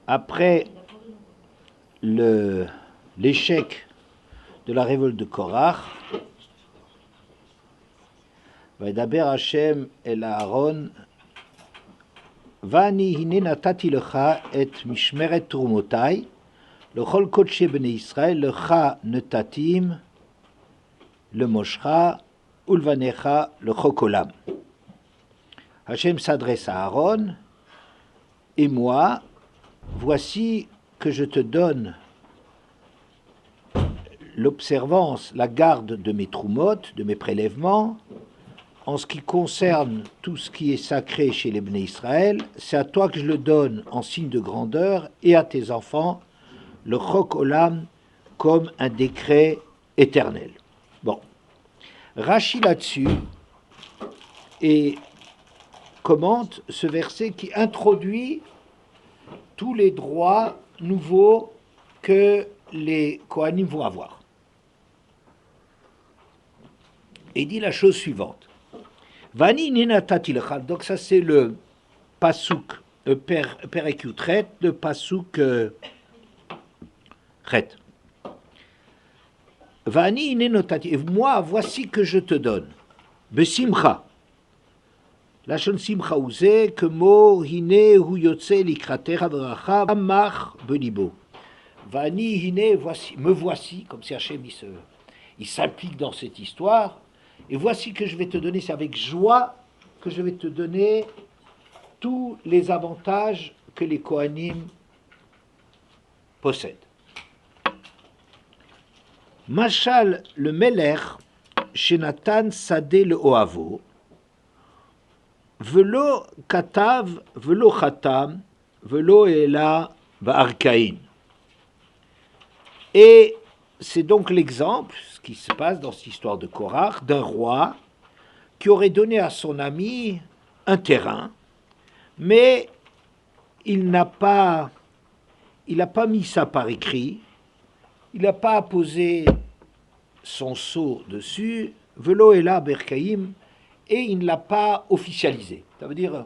après l'échec de la révolte de Korach, Vaidaber Hashem el Aaron, Vani hine natati lecha et mishmeret trumotai, lechol kodshe bnei Israël, lecha netatim, le moshcha, ulvanecha, le chokolam. Hashem s'adresse à Aaron, et moi, voici que je te donne l'observance, la garde de mes troumotes, de mes prélèvements. En ce qui concerne tout ce qui est sacré chez les Bnei Israël, c'est à toi que je le donne en signe de grandeur et à tes enfants, le chok olam, comme un décret éternel. Bon, Rashi là-dessus et commente ce verset qui introduit tous les droits nouveaux que les Kohanim vont avoir. Et dit la chose suivante. Vani nenatati lecha. Donc ça c'est le pasuk Perekutret, le pasuk Chet. Vani nenatati. Et moi voici que je te donne. Besimcha. La shon simcha ouzé que mo hine hu yotse likrater avracha amach belibo. Vani hine voici, me voici, comme si Hachem il s'implique dans cette histoire. Et voici que je vais te donner, c'est avec joie que je vais te donner tous les avantages que les Kohanim possèdent. Machal le Meler, Shenatan Sadeh le Oavo, Velo Katav, Velo Khatam, Velo Ela Ba'arkaïn. Et c'est donc l'exemple, ce qui se passe dans cette histoire de Korach, d'un roi qui aurait donné à son ami un terrain, mais il n'a pas mis ça par écrit, il n'a pas posé son sceau dessus, Velo Ela Berkaïm, et il ne l'a pas officialisé. Ça veut dire,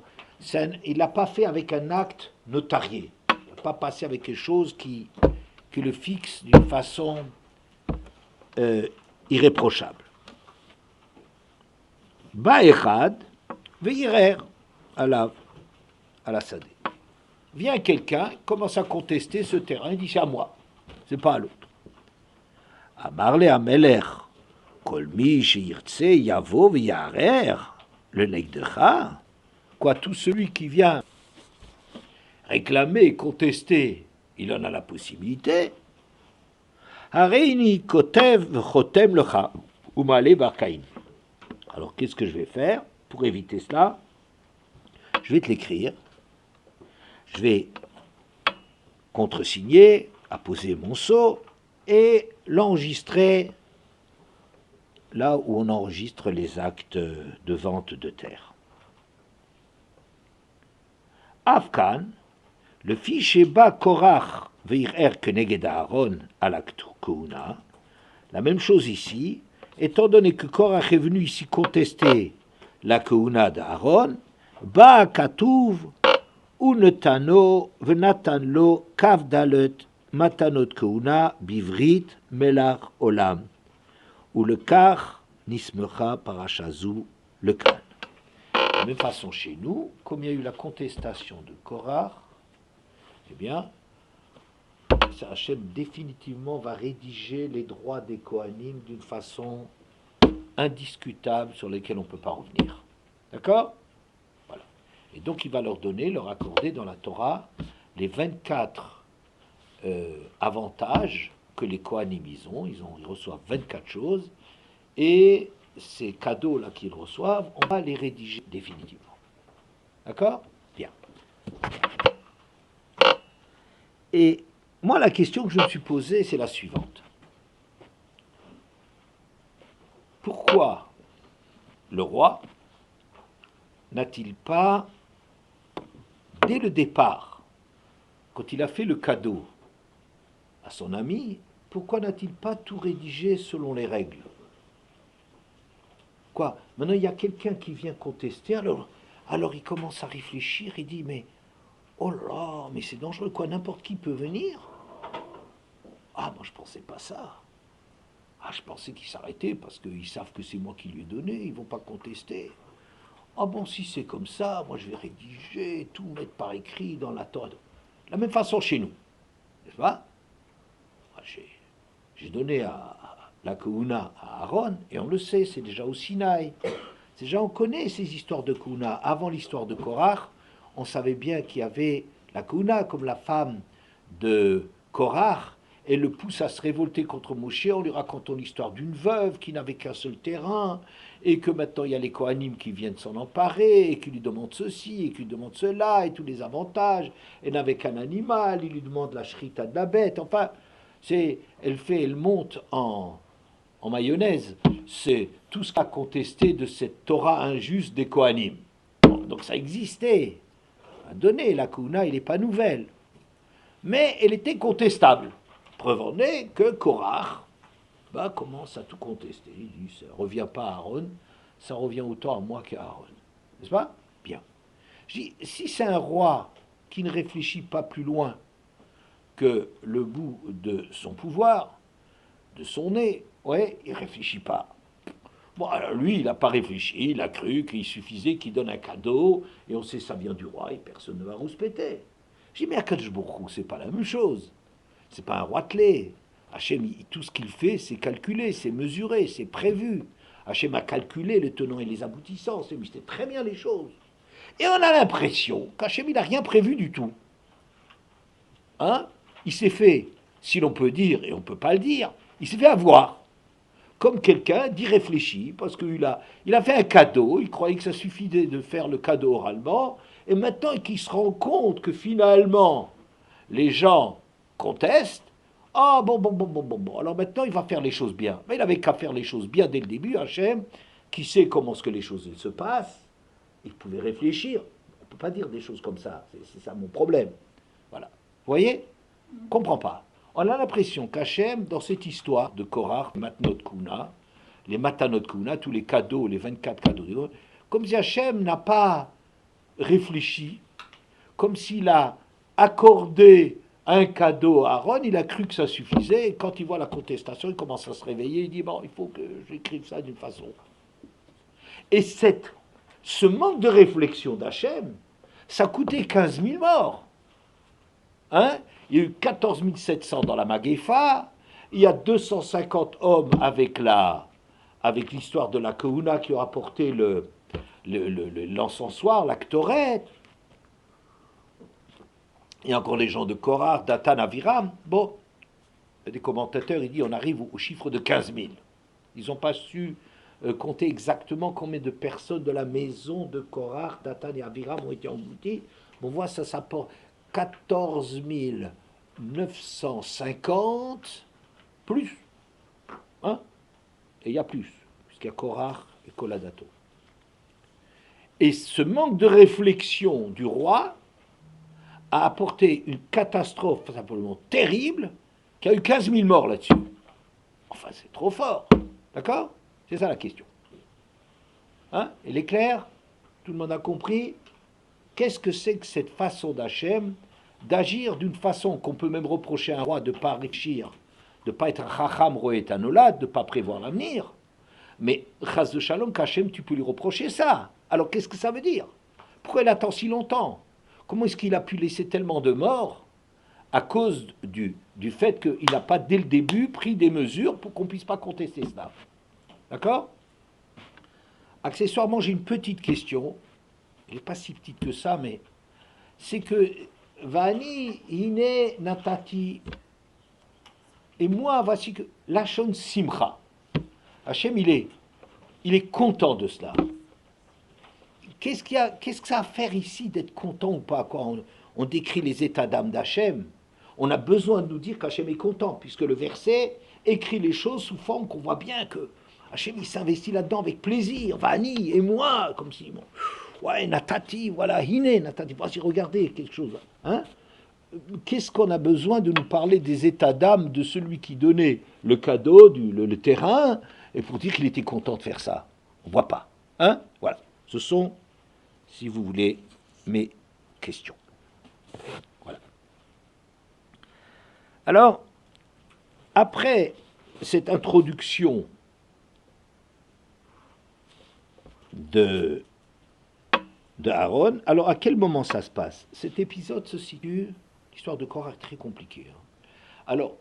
il ne l'a pas fait avec un acte notarié, il n'a pas passé avec quelque chose qui le fixe d'une façon irréprochable. Ba'echad veirer à la sadé. Vient quelqu'un, commence à contester ce terrain, il dit c'est à moi, c'est pas à l'autre. Amarle ameler, kolmi sheyirtse yavo veyarer, le negdecha. Quoi, tout celui qui vient réclamer, contester, il en a la possibilité. Hareini kotev chotem lecha umale barkaïn. Alors qu'est-ce que je vais faire pour éviter cela? Je vais te l'écrire, je vais contresigner, apposer mon sceau et l'enregistrer là où on enregistre les actes de vente de terre. Afkan, le fichier bas Korach veir'er keneged Aaron alak kouna, la même chose ici, étant donné que Korach est venu ici contester la kouna d'Aaron, ba katuv unetano venatan lo kavdalet matanot kouna bivrit melach olam, ou le kar nismecha parachazou le kan. De la même façon chez nous, comme il y a eu la contestation de Korach, eh bien, Hachem définitivement va rédiger les droits des Kohanim d'une façon indiscutable sur lesquels on ne peut pas revenir. D'accord? Voilà. Et donc il va leur donner, leur accorder dans la Torah les 24 avantages que les Kohanim ils reçoivent 24 choses, et ces cadeaux-là qu'ils reçoivent, on va les rédiger définitivement. D'accord? Bien. Et moi, la question que je me suis posée, c'est la suivante. Pourquoi le roi n'a-t-il pas, dès le départ, quand il a fait le cadeau à son ami, pourquoi n'a-t-il pas tout rédigé selon les règles? Quoi? Maintenant, il y a quelqu'un qui vient contester, alors il commence à réfléchir, il dit, mais Oh là là, mais c'est dangereux, quoi, n'importe qui peut venir? Ah, moi je pensais pas ça. Ah, je pensais qu'ils s'arrêtaient parce qu'ils savent que c'est moi qui lui ai donné, ils vont pas contester. Ah bon, si c'est comme ça, moi je vais rédiger, tout mettre par écrit dans la Torah. De la même façon chez nous, n'est-ce pas? Ah, j'ai donné la Keuna à Aaron, et on le sait, c'est déjà au Sinaï. C'est déjà, on connaît ces histoires de Keuna. Avant l'histoire de Korach, on savait bien qu'il y avait la Keuna, comme la femme de Korach, et le pousse à se révolter contre Moshe en lui racontant l'histoire d'une veuve qui n'avait qu'un seul terrain, et que maintenant il y a les Kohanim qui viennent s'en emparer, et qui lui demandent ceci, et qui lui demandent cela, et tous les avantages. Elle n'avait qu'un animal, il lui demande la shrita de la bête. Enfin, elle monte en mayonnaise. C'est tout ce qu'a contesté de cette Torah injuste des Kohanim. Bon, donc ça existait. À donner, la Kuna, elle n'est pas nouvelle. Mais elle était contestable. Preuve en est que Korach commence à tout contester. Il dit, ça ne revient pas à Aaron, ça revient autant à moi qu'à Aaron. N'est-ce pas? Bien. Je dis, si c'est un roi qui ne réfléchit pas plus loin que le bout de son pouvoir, de son nez, ouais, il ne réfléchit pas. Bon, alors lui, il n'a pas réfléchi, il a cru qu'il suffisait qu'il donne un cadeau, et on sait ça vient du roi, et personne ne va rouspéter. J'ai dit, mais Akadosh Baruch Hu, c'est pas la même chose. C'est pas un roitelet. Hachem, tout ce qu'il fait, c'est calculé, c'est mesuré, c'est prévu. Hachem a calculé les tenants et les aboutissants, c'est c'était très bien les choses. Et on a l'impression qu'Hachem, il n'a rien prévu du tout. Hein? Il s'est fait, si l'on peut dire, et on ne peut pas le dire, il s'est fait avoir. Comme quelqu'un d'irréfléchi, parce qu'il a fait un cadeau, il croyait que ça suffisait de faire le cadeau oralement, et maintenant qu'il se rend compte que finalement, les gens contestent, ah bon, alors maintenant il va faire les choses bien. Mais il avait qu'à faire les choses bien dès le début, Hachem, qui sait comment ce que les choses se passent, il pouvait réfléchir. On ne peut pas dire des choses comme ça, c'est ça mon problème. Voilà. Vous voyez? On ne comprend pas. On a l'impression qu'Hachem, dans cette histoire de Korach, Matnot Kuna, les Matanot Kuna, tous les cadeaux, les 24 cadeaux, comme si Hachem n'a pas réfléchi, comme s'il a accordé un cadeau à Aaron, il a cru que ça suffisait, et quand il voit la contestation, il commence à se réveiller, il dit, bon, il faut que j'écrive ça d'une façon. Et ce manque de réflexion d'Hachem, ça coûtait 15 000 morts. Hein? Il y a eu 14 700 dans la Maguefa, il y a 250 hommes avec l'histoire de la Keuna qui ont apporté l'encensoir, la Ktoret. Il y a encore les gens de Korah, Datan, Aviram. Bon, des commentateurs, ils disent on arrive au chiffre de 15 000. Ils n'ont pas su compter exactement combien de personnes de la maison de Korah, Datan et Aviram ont été englouties. On voit ça s'apporte 14 950 plus. Hein? Et il y a plus, puisqu'il y a Korah et Koladato. Et ce manque de réflexion du roi a apporté une catastrophe simplement terrible qui a eu 15 000 morts là-dessus. Enfin, c'est trop fort. D'accord? C'est ça la question. Hein? Elle est claire? Tout le monde a compris? Qu'est-ce que c'est que cette façon d'Hachem d'agir d'une façon qu'on peut même reprocher à un roi de ne pas réfléchir, de ne pas être un chacham roet anolad, de ne pas prévoir l'avenir? Mais, chas de shalom, qu'Hachem, tu peux lui reprocher ça. Alors, qu'est-ce que ça veut dire? Pourquoi il attend si longtemps? Comment est-ce qu'il a pu laisser tellement de morts à cause du fait qu'il n'a pas, dès le début, pris des mesures pour qu'on ne puisse pas contester cela? D'accord? Accessoirement, j'ai une petite question. Elle n'est pas si petite que ça, mais c'est que Vani, Ine, Natati, et moi, voici que Lachon Simcha. Hachem, il est content de cela. Qu'est-ce que ça a à faire ici d'être content ou pas? Quand on décrit les états d'âme d'Hachem, on a besoin de nous dire qu'Hachem est content, puisque le verset écrit les choses sous forme qu'on voit bien que Hachem, il s'investit là-dedans avec plaisir. Vani, et moi, comme si, bon, ouais, Natati, voilà, Hine, Natati, voici, regardez quelque chose. Hein? Qu'est-ce qu'on a besoin de nous parler des états d'âme de celui qui donnait le cadeau, le terrain, et pour dire qu'il était content de faire ça? On ne voit pas. Hein? Voilà. Ce sont, si vous voulez, mes questions. Alors, après cette introduction de Aaron, alors à quel moment ça se passe? Cet épisode se situe, l'histoire de Korach très compliquée. Alors,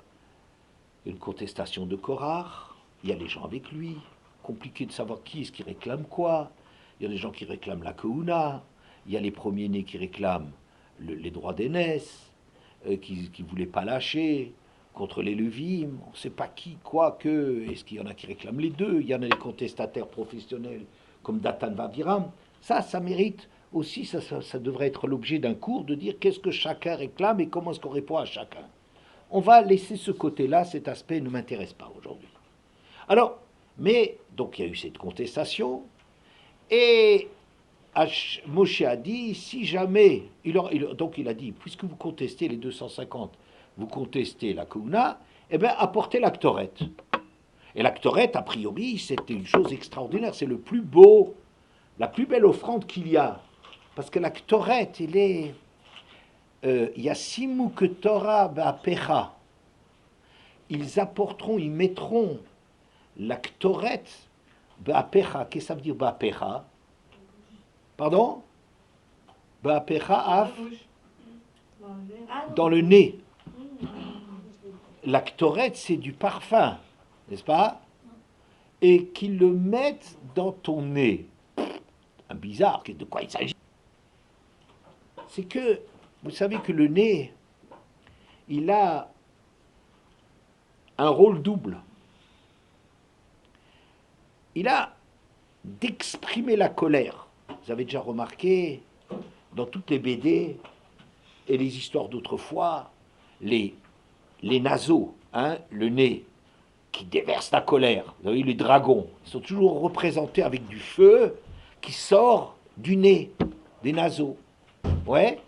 il y a une contestation de Korach, il y a les gens avec lui, compliqué de savoir qui est-ce qui réclame quoi, il y a des gens qui réclament la Keuna, il y a les premiers-nés qui réclament les droits d'aînesse, qui ne voulaient pas lâcher, contre les Levim, on ne sait pas qui, quoi, que, est-ce qu'il y en a qui réclament les deux, il y en a les contestataires professionnels comme Datan Vaviram, ça mérite aussi, ça devrait être l'objet d'un cours, de dire qu'est-ce que chacun réclame et comment est-ce qu'on répond à chacun. On va laisser ce côté-là, cet aspect ne m'intéresse pas aujourd'hui. Alors, mais, donc il y a eu cette contestation, et Moshe a dit, si jamais, donc il a dit, puisque vous contestez les 250, vous contestez la Keuna, eh bien apportez la Ktoret. Et la Ktoret, a priori, c'était une chose extraordinaire, c'est le plus beau, la plus belle offrande qu'il y a. Parce que la Ktoret, il y a Simuk Torah Ba'pecha. Ils apporteront, ils mettront la Ktoret Ba'pecha. Qu'est-ce que ça veut dire Ba'pecha? Pardon? Ba'pecha af? Dans le nez. La Ktoret, c'est du parfum, n'est-ce pas? Et qu'ils le mettent dans ton nez. Bizarre, de quoi il s'agit? C'est que, vous savez que le nez, il a un rôle double. Il a d'exprimer la colère. Vous avez déjà remarqué, dans toutes les BD et les histoires d'autrefois, les naseaux, le nez, qui déverse la colère. Vous avez les dragons, ils sont toujours représentés avec du feu qui sort du nez, des naseaux. Ouais.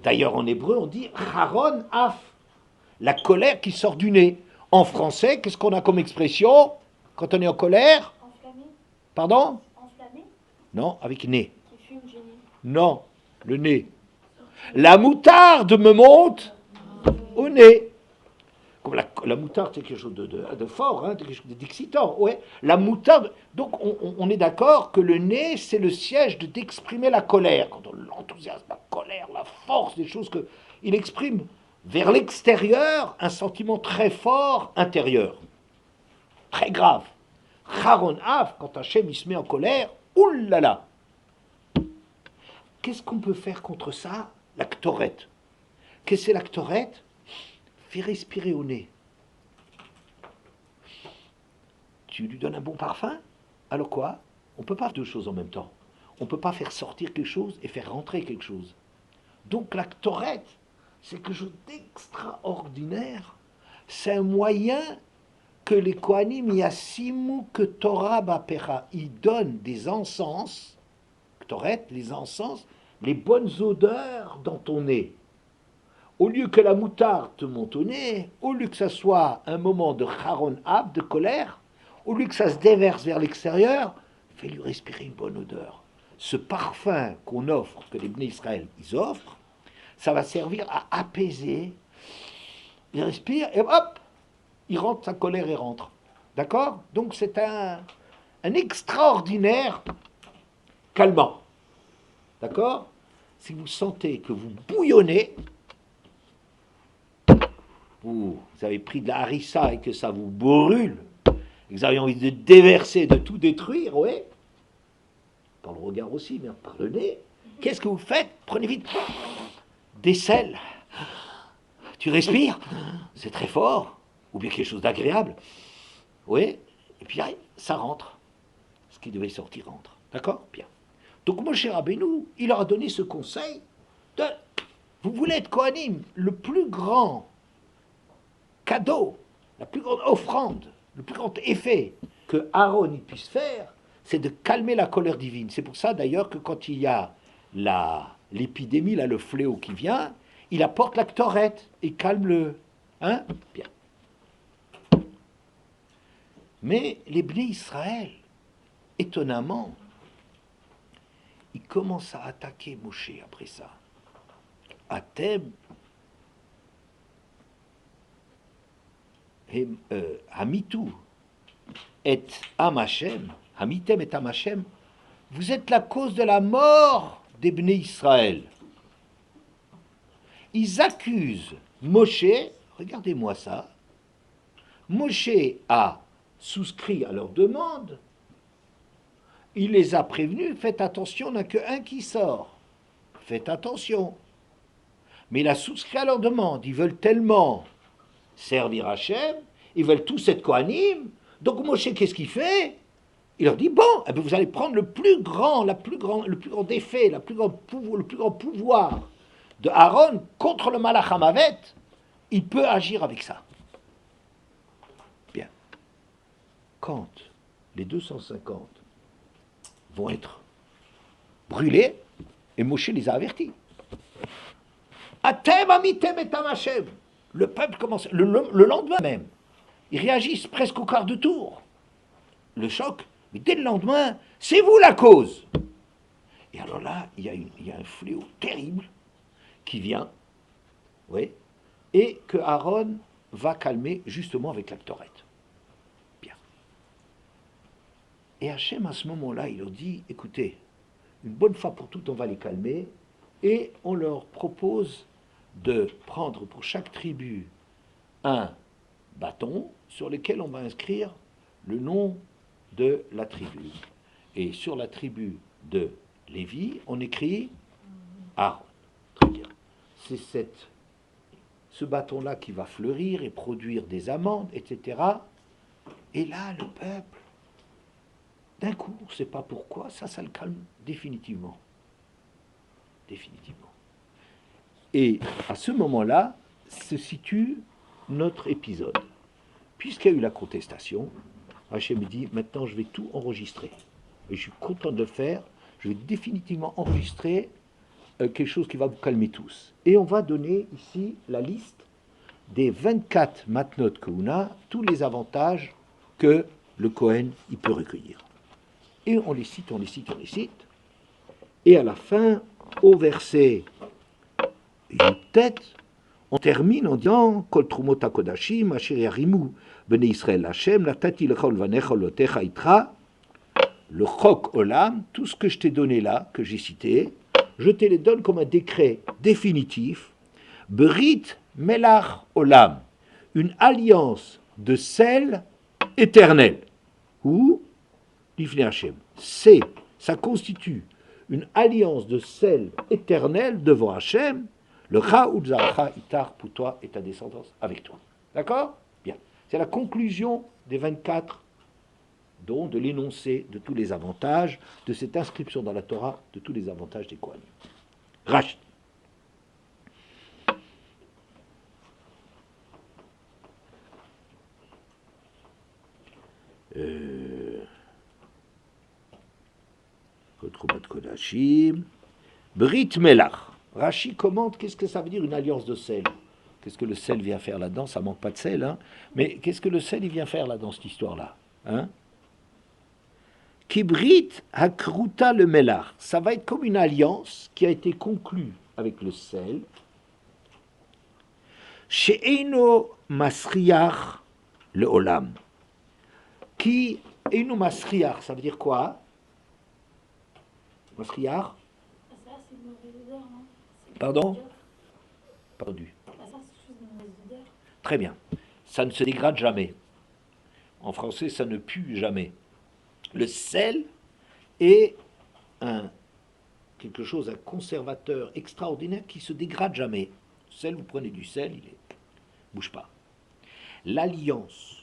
D'ailleurs, en hébreu, on dit Haron Af, la colère qui sort du nez. En français, qu'est-ce qu'on a comme expression quand on est en colère? Enflammé. Pardon? Enflammé. Non, avec nez. Qui fume, génie. Non, le nez. La moutarde me monte au nez. Comme la moutarde, c'est quelque chose de fort, quelque chose d'excitant. Ouais. La moutarde, donc on est d'accord que le nez, c'est le siège d'exprimer la colère. Quand on l'enthousiasme, la colère, la force, des choses que il exprime vers l'extérieur un sentiment très fort intérieur, très grave. Haron Af, quand Hachem il se met en colère, oulala. Qu'est-ce qu'on peut faire contre ça? La Ktoret. Qu'est-ce que c'est la Ktoret? Fais respirer au nez. Tu lui donnes un bon parfum? Alors quoi? On ne peut pas faire deux choses en même temps. On ne peut pas faire sortir quelque chose et faire rentrer quelque chose. Donc la Ktoret, c'est quelque chose d'extraordinaire. C'est un moyen que les Kohanim Yassimu que Torah Ba'pecha, ils donnent des encens, Ktoret, les encens, les bonnes odeurs dans ton nez. Au lieu que la moutarde te monte au nez, au lieu que ça soit un moment de Haron Ab, de colère, au lieu que ça se déverse vers l'extérieur, fais-lui respirer une bonne odeur. Ce parfum qu'on offre, que les Bnei Israël ils offrent, ça va servir à apaiser. Il respire et hop, il rentre, sa colère et rentre. D'accord? Donc c'est un extraordinaire calmant. D'accord? Si vous sentez que vous bouillonnez, vous avez pris de la harissa et que ça vous brûle, et que vous avez envie de déverser, de tout détruire, oui, par le regard aussi, mais par le nez, qu'est-ce que vous faites? Prenez vite des sels. Tu respires, c'est très fort, ou bien quelque chose d'agréable, oui, et puis ça rentre. Ce qui devait sortir rentre. D'accord? Bien. Donc Moshe Rabbeinu, il leur a donné ce conseil de, vous voulez être Kohanim, le plus grand cadeau, la plus grande offrande, le plus grand effet que Aaron puisse faire, c'est de calmer la colère divine. C'est pour ça d'ailleurs que quand il y a l'épidémie, là, le fléau qui vient, il apporte la Ktoret et calme le... Hein? Bien. Mais les Bnei Israël, étonnamment, ils commencent à attaquer Moshe après ça. Atem, Hamitu et Amachem, Hamitem et Amachem, vous êtes la cause de la mort des Bnei Israël. Ils accusent Moshe, regardez-moi ça, Moshe a souscrit à leur demande, il les a prévenus, faites attention, il n'y en a qu'un qui sort, faites attention. Mais il a souscrit à leur demande, ils veulent tellement servir Hachem, ils veulent tous être Kohanim, donc Moshe, qu'est-ce qu'il fait? Il leur dit, bon, eh bien, vous allez prendre le plus grand défait, le plus grand pouvoir de Aaron contre le Malach Hamavet, il peut agir avec ça. Bien. Quand les 250 vont être brûlés, et Moshe les a avertis. Atem amitem et Hashem. Le peuple commence, le lendemain même, ils réagissent presque au quart de tour. Le choc, mais dès le lendemain, c'est vous la cause. Et alors là, il y a un fléau terrible qui vient, oui, et que Aaron va calmer justement avec la Torah. Bien. Et Hachem, à ce moment-là, il leur dit, écoutez, une bonne fois pour toutes, on va les calmer, et on leur propose de prendre pour chaque tribu un bâton sur lequel on va inscrire le nom de la tribu. Et sur la tribu de Lévi, on écrit Aaron. Très bien. C'est ce bâton-là qui va fleurir et produire des amandes, etc. Et là, le peuple, d'un coup, on ne sait pas pourquoi, ça le calme définitivement. Définitivement. Et à ce moment-là, se situe notre épisode. Puisqu'il y a eu la contestation, Hachem dit, maintenant je vais tout enregistrer. Et je suis content de le faire, je vais définitivement enregistrer quelque chose qui va vous calmer tous. Et on va donner ici la liste des 24 matnot Kouna, tous les avantages que le Kohen il peut recueillir. Et on les cite, on les cite, on les cite. Et à la fin, au verset Yutet, on termine en disant Kol trumot hakodashim asher yarimu bnei Israël Hashem latati lechol vanecha lotecha itra le chok olam, tout ce que je t'ai donné là, que j'ai cité, je te les donne comme un décret définitif, berit melach olam, une alliance de sel éternel, ou l'ifnei Hashem, ça constitue une alliance de sel éternel devant Hashem, le Cha'ud Zaracha Itar pour toi et ta descendance avec toi. D'accord? Bien. C'est la conclusion des 24, dont de l'énoncé de tous les avantages, de cette inscription dans la Torah de tous les avantages des Kohanim. Rashi. Kotrubat Kodashim. Brit Melach. Rashi commente qu'est-ce que ça veut dire une alliance de sel. Qu'est-ce que le sel vient faire là-dedans? Ça manque pas de sel, hein. Mais qu'est-ce que le sel il vient faire là dans cette histoire-là, hein? Kibrit hakruta le melach. Ça va être comme une alliance qui a été conclue avec le sel. She'eino masriach le olam. Qui eino masriach, ça veut dire quoi? Masriach. Pardon? Perdu. Très bien. Ça ne se dégrade jamais. En français, ça ne pue jamais. Le sel est quelque chose, un conservateur extraordinaire qui ne se dégrade jamais. Le sel, vous prenez du sel, il ne bouge pas. L'alliance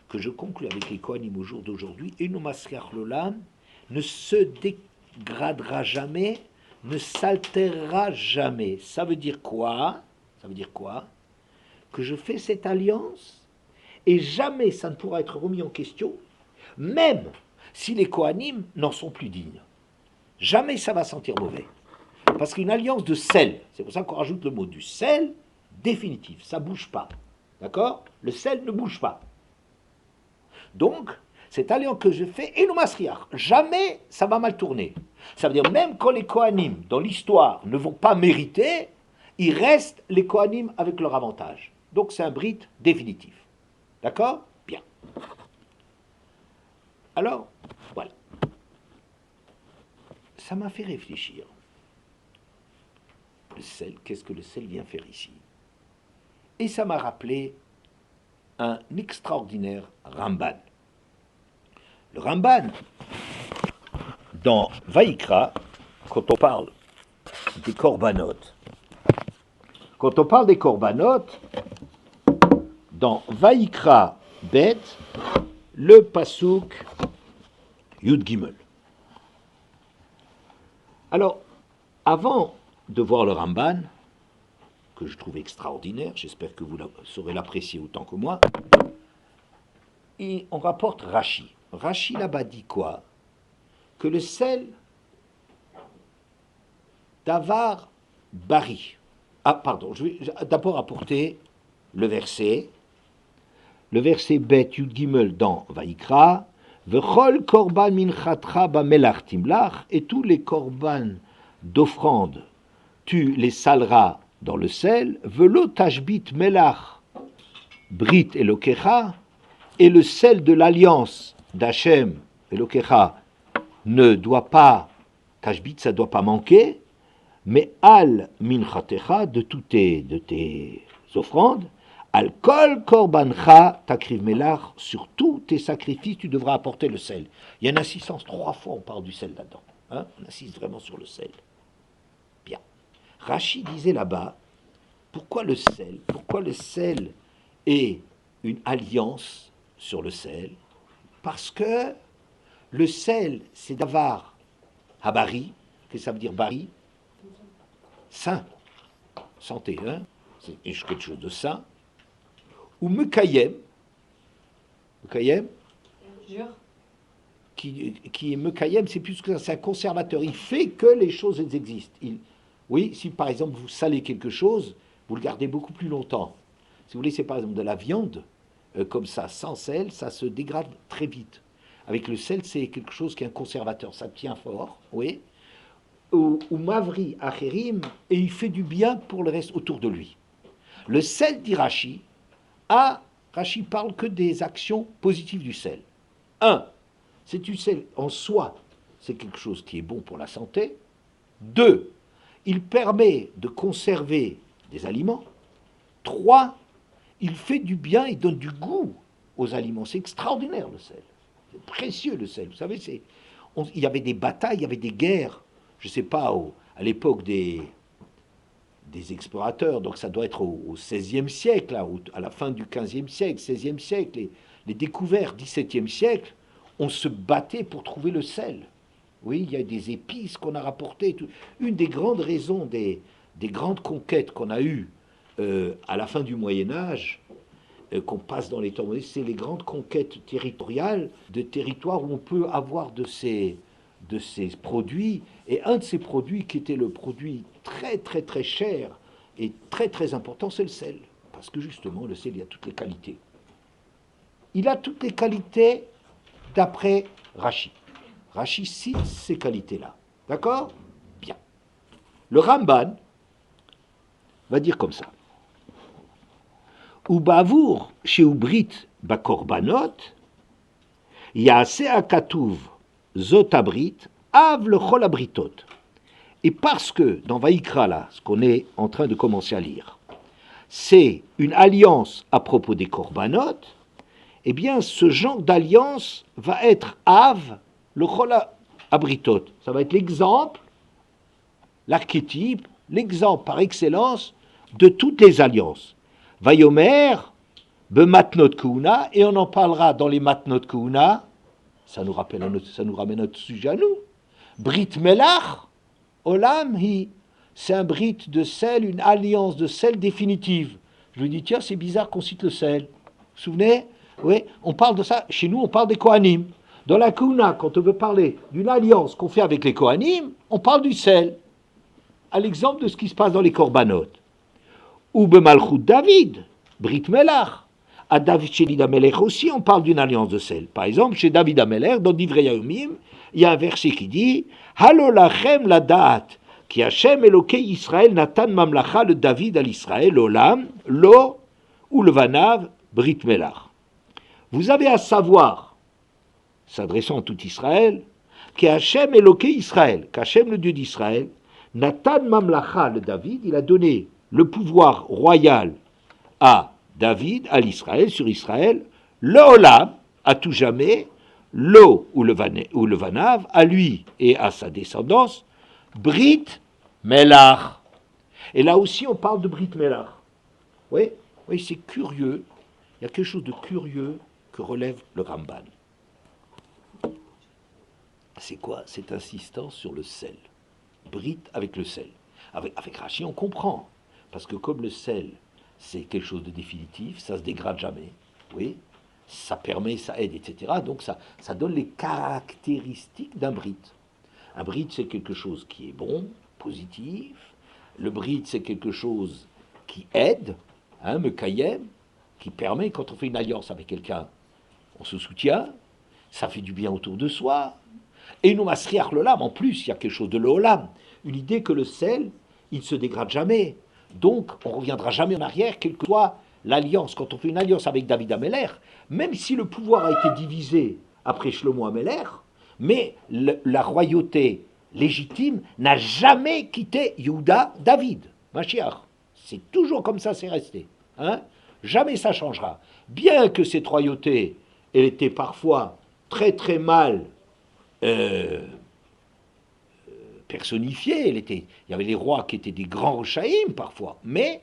que je conclus avec les Kohanim au jour d'aujourd'hui, Eno Masriach Lolam, ne se dégradera jamais, ne s'altérera jamais. Ça veut dire quoi? Ça veut dire quoi? Que je fais cette alliance et jamais ça ne pourra être remis en question, même si les Kohanim n'en sont plus dignes. Jamais ça va sentir mauvais. Parce qu'une alliance de sel, c'est pour ça qu'on rajoute le mot du sel, définitif, ça ne bouge pas. D'accord? Le sel ne bouge pas. Donc, cette alliance que je fais, et le masriach, jamais ça va mal tourner. Ça veut dire, même quand les Kohanim, dans l'histoire, ne vont pas mériter, il reste les Kohanim avec leur avantage. Donc c'est un brit définitif. D'accord? Bien. Alors, voilà. Ça m'a fait réfléchir. Le sel, qu'est-ce que le sel vient faire ici? Et ça m'a rappelé un extraordinaire Ramban. Le Ramban, dans Vaïkra, quand on parle des corbanotes, dans Vaïkra Bet, le pasouk Yud Gimel. Alors, avant de voir le Ramban, que je trouve extraordinaire, j'espère que vous saurez l'apprécier autant que moi, et on rapporte Rashi. Rashi là-bas dit quoi? Que le sel d'avar bari. Ah, pardon, je vais d'abord apporter le verset Bet Yud Gimel dans Vaïkra, Vechol korban minchatra bamelach timlach, et tous les korban d'offrande, tu les saleras dans le sel, velo tashbit melach brit elokecha, et le sel de l'alliance d'Hachem elokecha ne doit pas, tashbit ça doit pas manquer, mais al minchatecha, de tes offrandes, al kol korbancha takriv melach, sur tous tes sacrifices tu devras apporter le sel. Il y a une insistance, 3 fois on parle du sel là-dedans. Hein, on insiste vraiment sur le sel. Bien. Rashi disait là-bas, pourquoi le sel est une alliance sur le sel? Parce que le sel, c'est d'avar habari, qu'est-ce que ça veut dire bari? Sain, santé, hein? C'est quelque chose de sain. Ou mekayem, qui est mekayem, c'est plus que ça, c'est un conservateur. Il fait que les choses existent. Oui, si par exemple vous salez quelque chose, vous le gardez beaucoup plus longtemps. Si vous laissez par exemple de la viande, comme ça, sans sel, ça se dégrade très vite. Avec le sel, c'est quelque chose qui est un conservateur, ça tient fort, oui. Ou mavri acherim, et il fait du bien pour le reste autour de lui. Le sel d'Irachi, Rashi parle que des actions positives du sel. 1. C'est du sel en soi, c'est quelque chose qui est bon pour la santé. 2. Il permet de conserver des aliments. 3. Il fait du bien et donne du goût aux aliments. C'est extraordinaire le sel. C'est précieux le sel. Vous savez, il y avait des batailles, il y avait des guerres. Je ne sais pas, à l'époque des explorateurs, donc ça doit être au XVIe siècle, là, à la fin du XVe siècle, XVIe siècle, les découvertes XVIIe siècle, on se battait pour trouver le sel. Oui, il y a des épices qu'on a rapportées. Une des grandes raisons des grandes conquêtes qu'on a eues à la fin du Moyen-Âge, qu'on passe dans les temps modernes, c'est les grandes conquêtes territoriales de territoires où on peut avoir de ces produits, et un de ces produits qui était le produit très très très cher et très très important, c'est le sel, parce que justement le sel, il a toutes les qualités. Il a toutes les qualités d'après Rashi. Rashi cite ces qualités-là. D'accord? Bien. Le Ramban va dire comme ça. Ubavour sheubrit bakorbanot, yaase akatuv zotabrit, av le cholabritot. Et parce que dans Vaïkra, là, ce qu'on est en train de commencer à lire, c'est une alliance à propos des korbanot, eh bien, ce genre d'alliance va être av le cholabritot. Ça va être l'exemple, l'archétype, l'exemple par excellence de toutes les alliances. Vayomer, bematnot kuuna, et on en parlera dans les matnot kuuna. Ça nous ramène notre sujet à nous. Brit melach, olam hi, c'est un brit de sel, une alliance de sel définitive. Je lui dis, tiens, c'est bizarre qu'on cite le sel. Vous vous souvenez? Oui, on parle de ça. Chez nous, on parle des Kohanim. Dans la Kuna, quand on veut parler d'une alliance qu'on fait avec les Kohanim, on parle du sel. À l'exemple de ce qui se passe dans les Korbanot. Ou bemalchut David, brit melach. À David, chez David Amelech aussi, on parle d'une alliance de sel. Par exemple, chez David Amelech, dans Divrei Yahumim, il y a un verset qui dit Halo lachem la da'at, ki Hashem Elokei Israël natan mamlacha le David al Israël, olam, lo, ou le vanav, brit melach. Vous avez à savoir, s'adressant à tout Israël, qu'Hachem Eloké Israël, qu'Hachem le Dieu d'Israël, Nathan Mamlacha le David, il a donné le pouvoir royal à David, à l'Israël, sur Israël, le Olam, à tout jamais, l'eau ou le Vanav, à lui et à sa descendance, Brit Melach. Et là aussi, on parle de Brit Melach. Oui, oui, c'est curieux. Il y a quelque chose de curieux que relève le Ramban. C'est quoi cette insistance sur le sel? Brit avec le sel. Avec Rachi, on comprend. Parce que comme le sel, c'est quelque chose de définitif, ça ne se dégrade jamais. Oui, ça permet, ça aide, etc. Donc ça donne les caractéristiques d'un Brit. Un Brit, c'est quelque chose qui est bon, positif. Le Brit, c'est quelque chose qui aide, Mekayem, qui permet, quand on fait une alliance avec quelqu'un, on se soutient, ça fait du bien autour de soi. Et nous masriach l'olam, en plus, il y a quelque chose de l'olam, une idée que le sel, il ne se dégrade jamais. Donc, on ne reviendra jamais en arrière, quelle que soit l'alliance. Quand on fait une alliance avec David Ameller, même si le pouvoir a été divisé après Shlomo Ameller, mais la royauté légitime n'a jamais quitté Yehuda David, Mashiach. C'est toujours comme ça, c'est resté. Jamais ça changera. Bien que cette royauté, elle était parfois très très mal personnifiée, il y avait les rois qui étaient des grands Rochaïm parfois, mais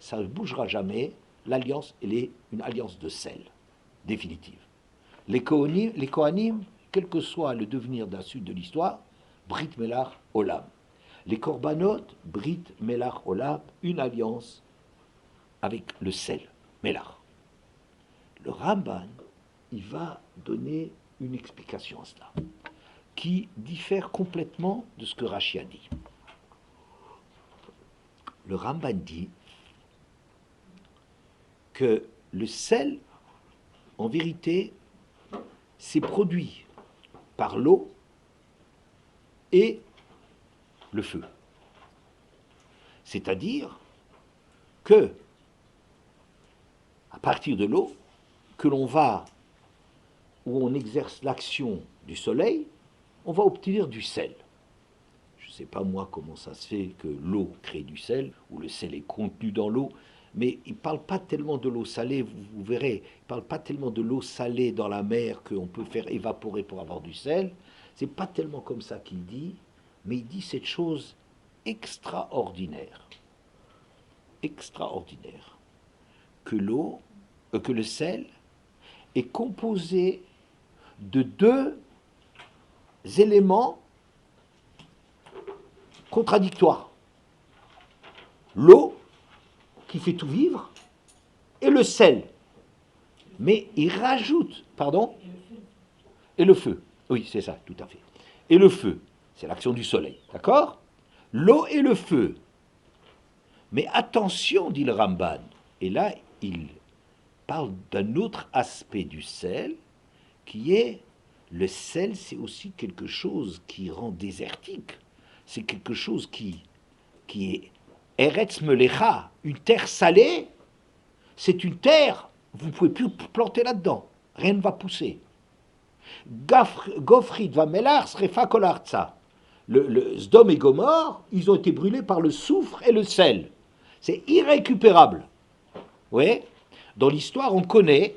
ça ne bougera jamais. L'alliance, elle est une alliance de sel, définitive. Les Kohanim, quel que soit le devenir de la suite de l'histoire, Brit Melach Olam. Les Korbanot, Brit Melach Olam, une alliance avec le sel, Melach. Le Ramban, il va donner une explication à cela, qui diffère complètement de ce que Rashi a dit. Le Ramban dit que le sel, en vérité, c'est produit par l'eau et le feu. C'est-à-dire que, à partir de l'eau, que l'on va, où on exerce l'action du soleil, on va obtenir du sel. Je ne sais pas moi comment ça se fait que l'eau crée du sel, ou le sel est contenu dans l'eau, mais il ne parle pas tellement de l'eau salée, vous verrez, il ne parle pas tellement de l'eau salée dans la mer qu'on peut faire évaporer pour avoir du sel. C'est pas tellement comme ça qu'il dit, mais il dit cette chose extraordinaire, que l'eau, que le sel est composé de deux éléments contradictoires. L'eau, qui fait tout vivre, et le sel. Mais il rajoute, pardon, et le feu. Oui, c'est ça, tout à fait. Et le feu, c'est l'action du soleil, d'accord? L'eau et le feu. Mais attention, dit le Ramban, et là, il parle d'un autre aspect du sel, qui est, le sel, c'est aussi quelque chose qui rend désertique. C'est quelque chose qui est Eretz Melecha, une terre salée, c'est une terre, vous ne pouvez plus planter là-dedans, rien ne va pousser. Gofrid va melar srefa kolarza. Le Sdom et Gomorre, ils ont été brûlés par le soufre et le sel. C'est irrécupérable. Oui. Dans l'histoire, on connaît,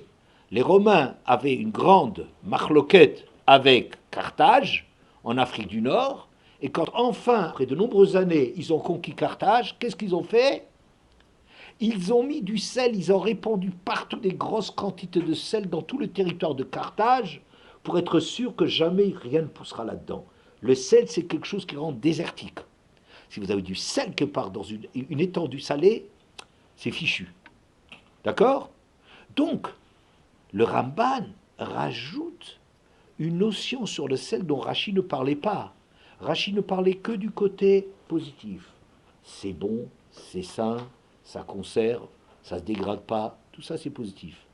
les Romains avaient une grande marloquette avec Carthage, en Afrique du Nord, et quand enfin, après de nombreuses années, ils ont conquis Carthage, qu'est-ce qu'ils ont fait? Ils ont mis du sel, ils ont répandu partout des grosses quantités de sel dans tout le territoire de Carthage pour être sûr que jamais rien ne poussera là-dedans. Le sel, c'est quelque chose qui rend désertique. Si vous avez du sel quelque part dans une étendue salée, c'est fichu. D'accord? Donc, le Ramban rajoute une notion sur le sel dont Rashi ne parlait pas. Rashi ne parlait que du côté positif. C'est bon, c'est sain, ça conserve, ça ne se dégrade pas, tout ça c'est positif.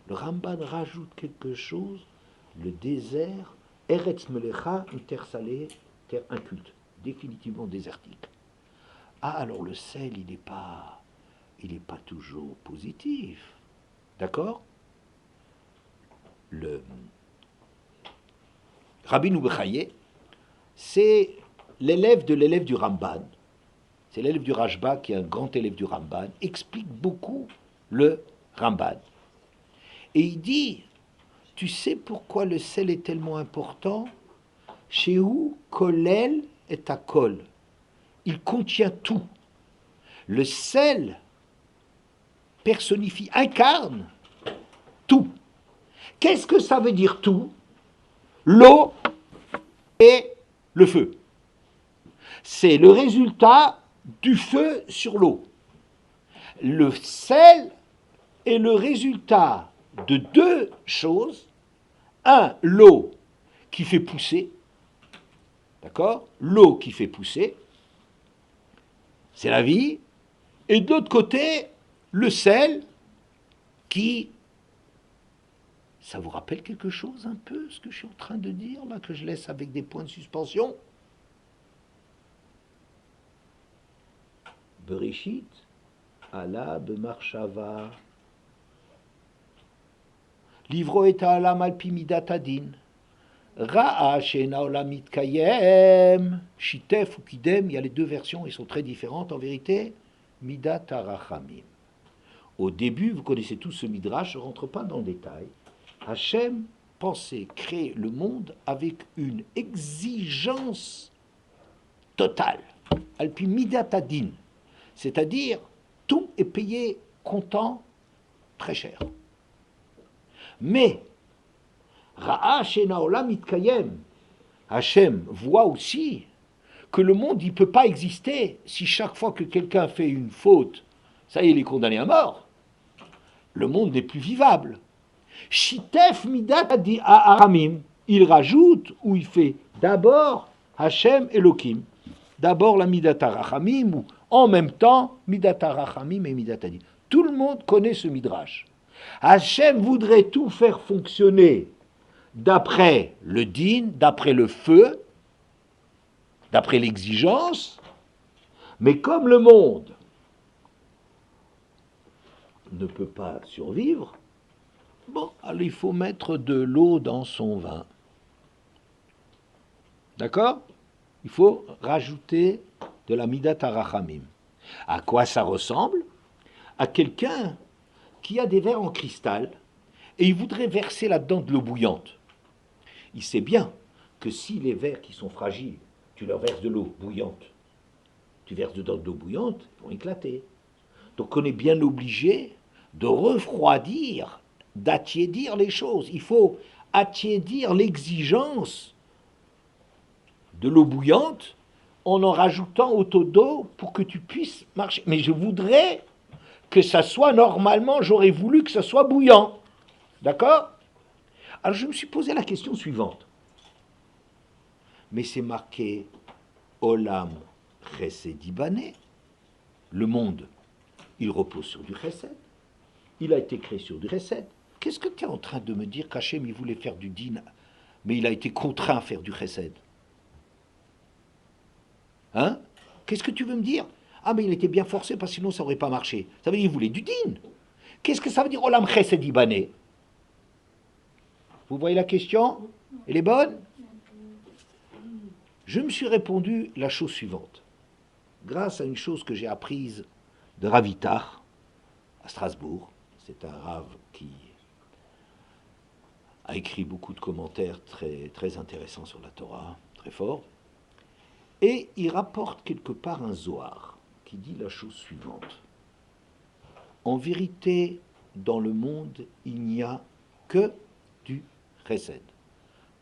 Le Ramban rajoute quelque chose, le désert, Eretz Melecha, une terre salée, terre inculte, définitivement désertique. Ah, alors le sel, il n'est pas toujours positif. D'accord? le Rabbeinu Bechaye, c'est l'élève du Ramban, c'est l'élève du Rashba qui est un grand élève du Ramban, explique beaucoup le Ramban. Et il dit, tu sais pourquoi le sel est tellement important? Chez où kolel est à kol. Il contient tout. Le sel personnifie, incarne tout. Qu'est-ce que ça veut dire tout? L'eau et le feu. C'est le résultat du feu sur l'eau. Le sel est le résultat de deux choses. Un, l'eau qui fait pousser. D'accord? L'eau qui fait pousser, c'est la vie. Et de l'autre côté, le sel qui... Ça vous rappelle quelque chose un peu, ce que je suis en train de dire, là, que je laisse avec des points de suspension? Bereshit, Allah b'marshava. Livro et ha'alam al pi midat hadin. Ra'a she'ena olam mitkayem. Shitef ou kidem, il y a les deux versions, ils sont très différentes en vérité. Midat harachamim. Au début, vous connaissez tous ce midrash, je ne rentre pas dans le détail. Hachem pensait créer le monde avec une exigence totale. Alpi midat hadin. C'est-à-dire, tout est payé comptant très cher. Mais, Ra'a she'ena olam mitkayem, Hachem voit aussi que le monde ne peut pas exister si chaque fois que quelqu'un fait une faute, ça y est, il est condamné à mort. Le monde n'est plus vivable. Shitef midat ha'aramim, il rajoute ou il fait d'abord Hachem Elohim, d'abord la midat ha'rachamim, ou en même temps midat ha'rachamim et midat hadin. Tout le monde connaît ce midrash. Hachem voudrait tout faire fonctionner d'après le din, d'après le feu, d'après l'exigence, mais comme le monde ne peut pas survivre, bon, alors il faut mettre de l'eau dans son vin. D'accord? Il faut rajouter de la midat harachamim. À quoi ça ressemble? À quelqu'un qui a des verres en cristal et il voudrait verser là-dedans de l'eau bouillante. Il sait bien que si les verres qui sont fragiles, tu leur verses de l'eau bouillante, tu verses dedans de l'eau bouillante, ils vont éclater. Donc on est bien obligé de refroidir, d'attiédir les choses. Il faut attiédir l'exigence de l'eau bouillante en rajoutant autant d'eau pour que tu puisses marcher. Mais je voudrais que ça soit normalement, j'aurais voulu que ça soit bouillant. D'accord? Alors je me suis posé la question suivante. Mais c'est marqué Olam Chesed Ibané. Le monde, il repose sur du Chesed. Il a été créé sur du Chesed. Qu'est-ce que tu es en train de me dire qu'Hachem, il voulait faire du din, mais il a été contraint à faire du Chesed? Hein? Qu'est-ce que tu veux me dire? Ah, mais il était bien forcé parce que sinon ça n'aurait pas marché. Ça veut dire qu'il voulait du din. Qu'est-ce que ça veut dire Olam Chesed Ibané? Vous voyez la question? Elle est bonne? Je me suis répondu la chose suivante. Grâce à une chose que j'ai apprise de Rav Itar à Strasbourg, c'est un Rav qui a écrit beaucoup de commentaires très, très intéressants sur la Torah, très fort, et il rapporte quelque part un Zohar qui dit la chose suivante. En vérité, dans le monde, il n'y a que du chesed.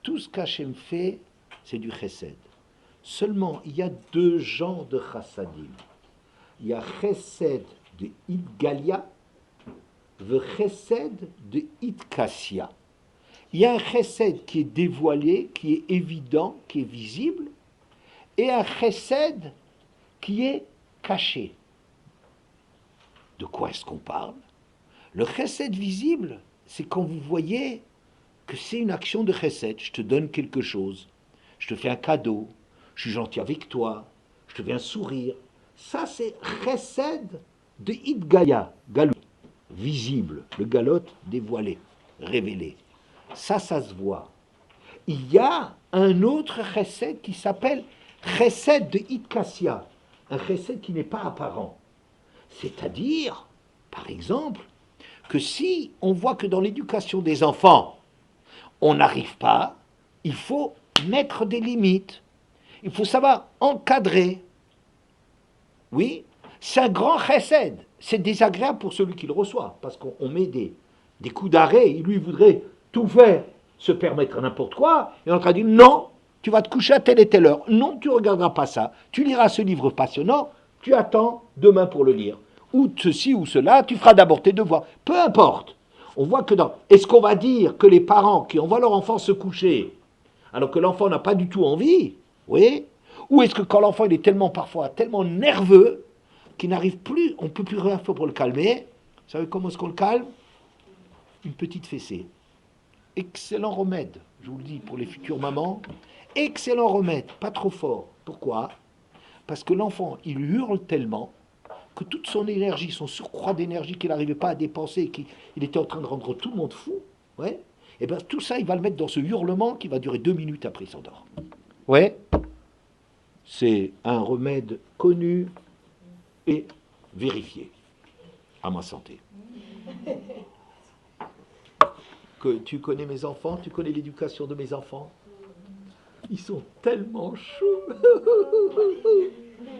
Tout ce qu'Hachem fait, c'est du chesed. Seulement, il y a deux genres de chassadim. Il y a chesed de Idgalia, le chesed de Idkassia. Il y a un chesed qui est dévoilé, qui est évident, qui est visible, et un chesed qui est caché. De quoi est-ce qu'on parle? Le chesed visible, c'est quand vous voyez que c'est une action de chesed. Je te donne quelque chose, je te fais un cadeau, je suis gentil avec toi, je te fais un sourire. Ça, c'est chesed de Idgaya, galot, visible, le galot dévoilé, révélé. Ça se voit. Il y a un autre chesed qui s'appelle chesed de Itkassia, un chesed qui n'est pas apparent. C'est-à-dire, par exemple, que si on voit que dans l'éducation des enfants, on n'arrive pas, il faut mettre des limites. Il faut savoir encadrer. Oui, c'est un grand chesed. C'est désagréable pour celui qui le reçoit, parce qu'on met des coups d'arrêt. Lui, il voudrait tout faire, se permettre n'importe quoi, et on a dit non, tu vas te coucher à telle et telle heure. Non, tu ne regarderas pas ça. Tu liras ce livre passionnant, tu attends demain pour le lire. Ou ceci ou cela, tu feras d'abord tes devoirs. Peu importe. On voit que dans... Est-ce qu'on va dire que les parents qui envoient leur enfant se coucher, alors que l'enfant n'a pas du tout envie, oui, ou est-ce que quand l'enfant il est parfois tellement nerveux, qu'il n'arrive plus, on ne peut plus rien faire pour le calmer, vous savez comment est-ce qu'on le calme? Une petite fessée. Excellent remède, je vous le dis pour les futures mamans, excellent remède, pas trop fort. Pourquoi? Parce que l'enfant, il hurle tellement que toute son énergie, son surcroît d'énergie qu'il n'arrivait pas à dépenser, qu'il était en train de rendre tout le monde fou, ouais, et bien tout ça, il va le mettre dans ce hurlement qui va durer 2 minutes après il s'endort. Ouais, c'est un remède connu et vérifié, à ma santé. Que tu connais mes enfants, tu connais l'éducation de mes enfants. Ils sont tellement choux.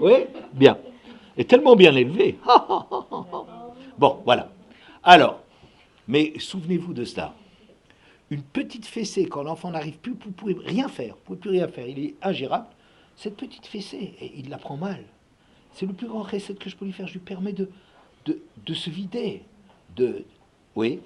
Oui, bien. Et tellement bien élevés. Bon, voilà. Alors, mais souvenez-vous de cela. Une petite fessée, quand l'enfant n'arrive plus, vous ne pouvez rien faire. Vous ne pouvez plus rien faire. Il est ingérable. Cette petite fessée, et il la prend mal. C'est le plus grand recette que je peux lui faire. Je lui permets de se vider. Oui.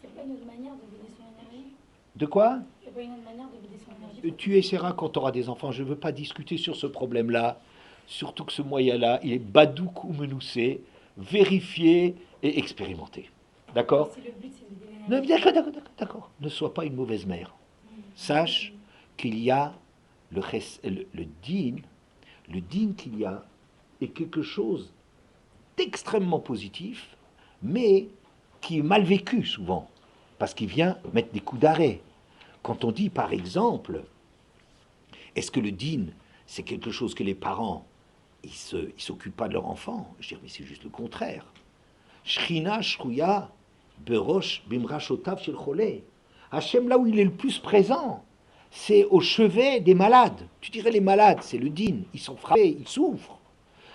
C'est pas une autre manière de vider son énergie? De quoi? C'est pas une autre manière de vider son énergie? Tu essaieras quand tu auras des enfants. Je ne veux pas discuter sur ce problème-là. Surtout que ce moyen-là, il est badouk ou menoussé, vérifié et expérimenté. D'accord? Si le but c'est de vider l'énergie. D'accord. Ne sois pas une mauvaise mère. Sache qu'il y a le din qu'il y a est quelque chose d'extrêmement positif, mais qui est mal vécu souvent, parce qu'il vient mettre des coups d'arrêt. Quand on dit, par exemple, est-ce que le din, c'est quelque chose que les parents, ils s'occupent pas de leur enfant? Je dirais, mais c'est juste le contraire. Shrina, shruya, berosh, bimrashotav shel cholé. Hachem, là où il est le plus présent, c'est au chevet des malades. Tu dirais, les malades, c'est le din, ils sont frappés, ils souffrent.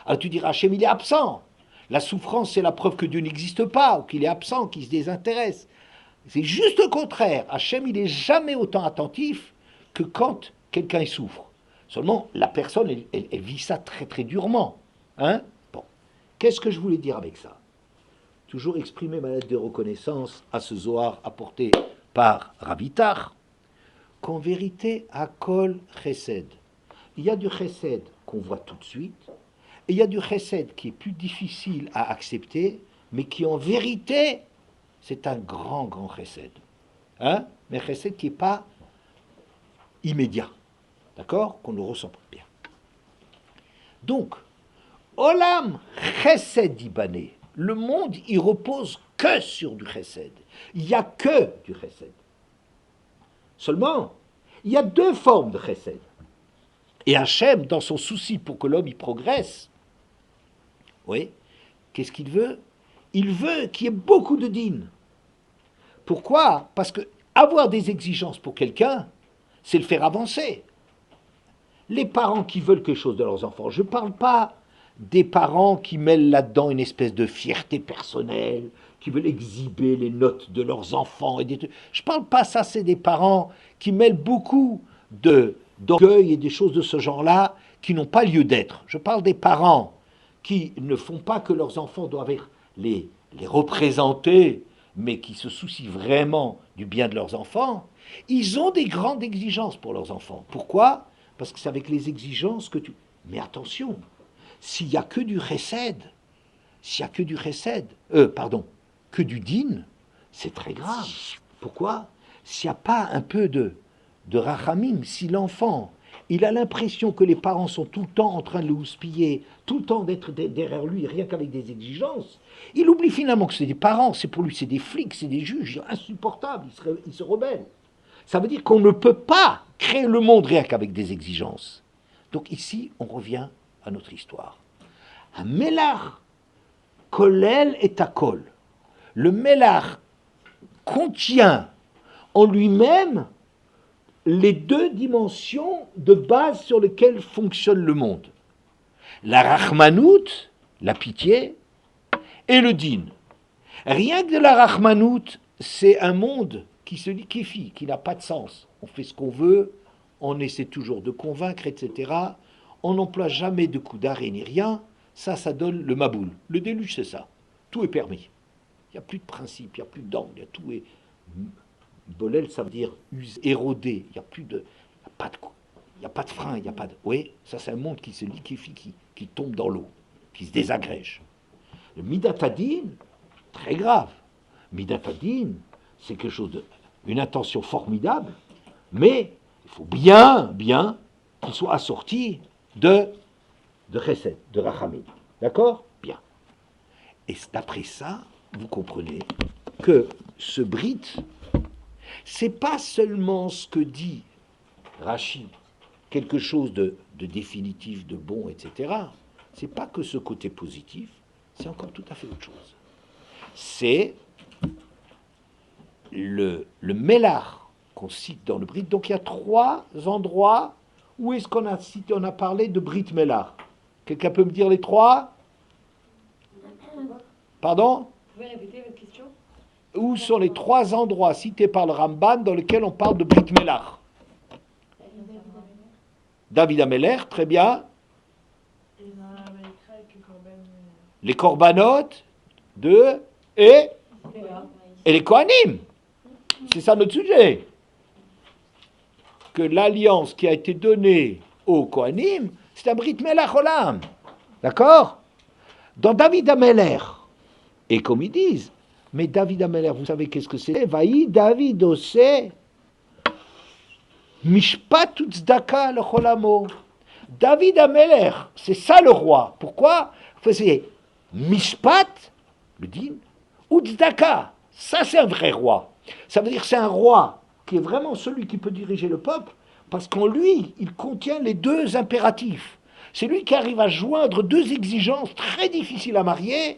Alors tu diras, Hachem, il est absent. La souffrance, c'est la preuve que Dieu n'existe pas, ou qu'il est absent, qu'il se désintéresse. C'est juste le contraire. Hachem, il n'est jamais autant attentif que quand quelqu'un souffre. Seulement, la personne, elle vit ça très très durement. Hein? Bon. Qu'est-ce que je voulais dire avec ça? Toujours exprimer ma lettre de reconnaissance à ce Zohar apporté par Ravitar, qu'en vérité, à Kol Chesed, il y a du Chesed qu'on voit tout de suite, et il y a du Chesed qui est plus difficile à accepter, mais qui en vérité, c'est un grand, grand Chesed. Hein? Mais Chesed qui n'est pas immédiat. D'accord? Qu'on ne ressent pas bien. Donc, Olam Chesed Ibané, le monde, il repose que sur du Chesed. Il n'y a que du Chesed. Seulement, il y a 2 formes de Chesed. Et Hachem, dans son souci pour que l'homme y progresse, oui, qu'est-ce qu'il veut? Il veut qu'il y ait beaucoup de din. Pourquoi? Parce que avoir des exigences pour quelqu'un, c'est le faire avancer. Les parents qui veulent quelque chose de leurs enfants, je ne parle pas des parents qui mêlent là-dedans une espèce de fierté personnelle, qui veulent exhiber les notes de leurs enfants. Je ne parle pas ça, c'est des parents qui mêlent beaucoup d'orgueil et des choses de ce genre-là qui n'ont pas lieu d'être. Je parle des parents qui ne font pas que leurs enfants doivent les représenter, mais qui se soucient vraiment du bien de leurs enfants. Ils ont des grandes exigences pour leurs enfants. Pourquoi? Parce que c'est avec les exigences que tu... Mais attention, s'il n'y a que du chesed, que du din, c'est très grave. Pourquoi? S'il n'y a pas un peu de rachamim, si l'enfant, il a l'impression que les parents sont tout le temps en train de le houspiller, tout le temps d'être derrière lui, rien qu'avec des exigences, il oublie finalement que c'est des parents, c'est pour lui, c'est des flics, c'est des juges insupportables, il se rebelle. Ça veut dire qu'on ne peut pas créer le monde rien qu'avec des exigences. Donc ici, on revient à notre histoire. Un melach, kolel et takol. Le melach contient en lui-même les deux dimensions de base sur lesquelles fonctionne le monde. La rachmanout, la pitié, et le din. Rien que de la rachmanout, c'est un monde qui se liquéfie, qui n'a pas de sens. On fait ce qu'on veut, on essaie toujours de convaincre, etc. On n'emploie jamais de coups d'arrêt ni rien. Ça donne le maboul. Le déluge, c'est ça. Tout est permis. Il n'y a plus de principe, il n'y a plus d'angle, tout est... Bolel, ça veut dire érodé. Il n'y a plus de... Il n'y a pas de frein, il n'y a pas de... Oui, ça c'est un monde qui se liquéfie, qui tombe dans l'eau, qui se désagrège. Le midatadin, très grave. Midatadin, c'est quelque chose de... une intention formidable, mais il faut bien qu'il soit assorti de chesed, de rachamim. D'accord? Bien. Et d'après ça, vous comprenez que ce brit, c'est pas seulement ce que dit Rashi, quelque chose de définitif, de bon, etc. C'est pas que ce côté positif, c'est encore tout à fait autre chose. C'est le mélar qu'on cite dans le brit. Donc il y a 3 endroits où est-ce qu'on a cité, on a parlé de brit mélar. Quelqu'un peut me dire les 3? Pardon? Vous pouvez répéter votre question? Où sont les 3 endroits cités par le Ramban dans lesquels on parle de brit mélar? David Ameler, très bien. Les corbanotes et les Kohanim. C'est ça notre sujet. Que l'alliance qui a été donnée aux Kohanim, c'est un brit melach olam. D'accord? Dans David Ameler, et comme ils disent, mais David Ameler, vous savez qu'est-ce que c'est? Vaï David osé mishpat tzedaka lecholamo. David Ameler, c'est ça le roi. Pourquoi? C'est mishpat, le din, ou tzedaka. Ça c'est un vrai roi. Ça veut dire que c'est un roi qui est vraiment celui qui peut diriger le peuple, parce qu'en lui, il contient les 2 impératifs. C'est lui qui arrive à joindre 2 exigences très difficiles à marier,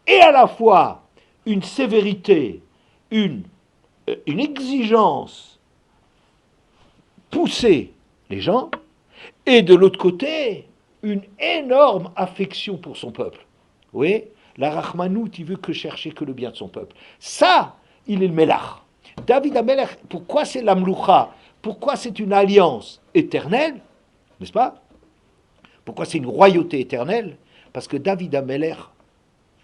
et à la fois une sévérité, une exigence pousser les gens, et de l'autre côté, une énorme affection pour son peuple. Vous voyez, la Rachmanout, il veut que chercher que le bien de son peuple. Ça, il est le Melach. David Ameler, pourquoi c'est l'Amloucha? Pourquoi c'est une alliance éternelle? N'est-ce pas? Pourquoi c'est une royauté éternelle? Parce que David Ameler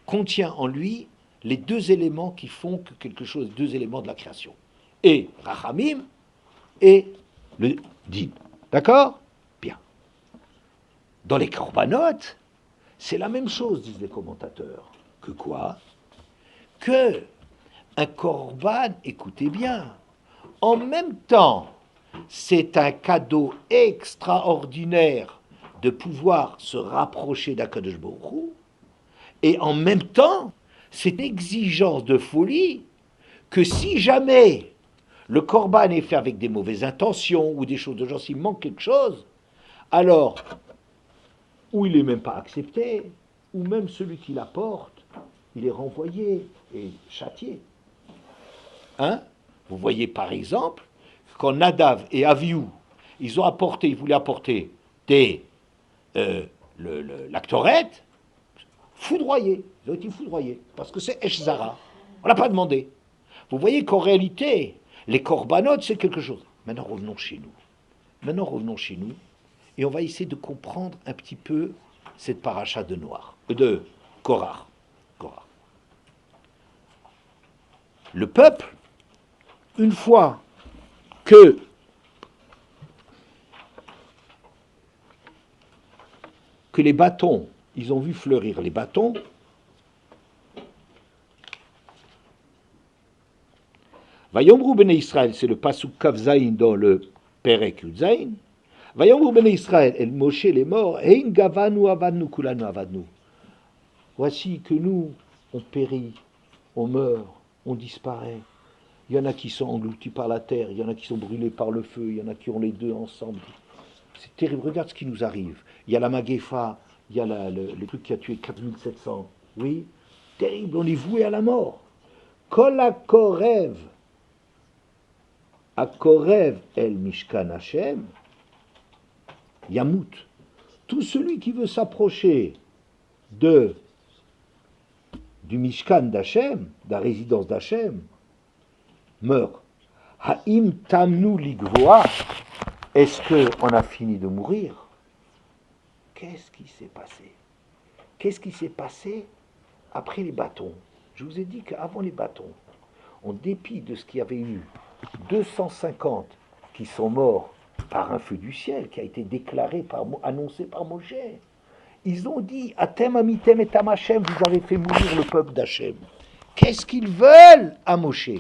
contient en lui les 2 éléments qui font que quelque chose, 2 éléments de la création. Et Rachamim et le din. D'accord? Bien. Dans les corbanotes, c'est la même chose, disent les commentateurs. Que quoi? Que un korban, écoutez bien, en même temps, c'est un cadeau extraordinaire de pouvoir se rapprocher d'Akadosh Baruch Hu, et en même temps, c'est une exigence de folie que si jamais le korban est fait avec des mauvaises intentions ou des choses de genre, s'il manque quelque chose, alors, ou il n'est même pas accepté, ou même celui qui l'apporte, il est renvoyé et châtié. Hein? Vous voyez par exemple, quand Nadav et Avihu, ils voulaient apporter l'actoret, foudroyés, ils ont été foudroyés, parce que c'est Eshzara, on n'a pas demandé. Vous voyez qu'en réalité, les corbanotes, c'est quelque chose. Maintenant, revenons chez nous, et on va essayer de comprendre un petit peu cette paracha de Korach. Le peuple, une fois que les bâtons, ils ont vu fleurir les bâtons, Vayomru Bnei Israël, c'est le pasuk Kav Zayin dans le Perek Yud Zayin. Vayomru Bnei Israël, El Moshe les morts, Hein gavanu avadnu kulanu avadnu. Voici que nous, on périt, on meurt, on disparaît. Il y en a qui sont engloutis par la terre, il y en a qui sont brûlés par le feu, il y en a qui ont les deux ensemble. C'est terrible, regarde ce qui nous arrive. Il y a la Maguefa, il y a le truc qui a tué 4700. Oui, terrible, on est voué à la mort. Kol akorev el Mishkan Hashem, Yamut. Tout celui qui veut s'approcher du Mishkan d'Hachem, de la résidence d'Hachem, meurt. Ha'im tamnu ligvoa, est-ce qu'on a fini de mourir? Qu'est-ce qui s'est passé? Qu'est-ce qui s'est passé après les bâtons? Je vous ai dit qu'avant les bâtons, en dépit de ce qu'il y avait eu, 250 qui sont morts par un feu du ciel qui a été déclaré, annoncé par Moshe. Ils ont dit, Atem amitem et Hashem, vous avez fait mourir le peuple d'Hachem. Qu'est-ce qu'ils veulent à Moshe?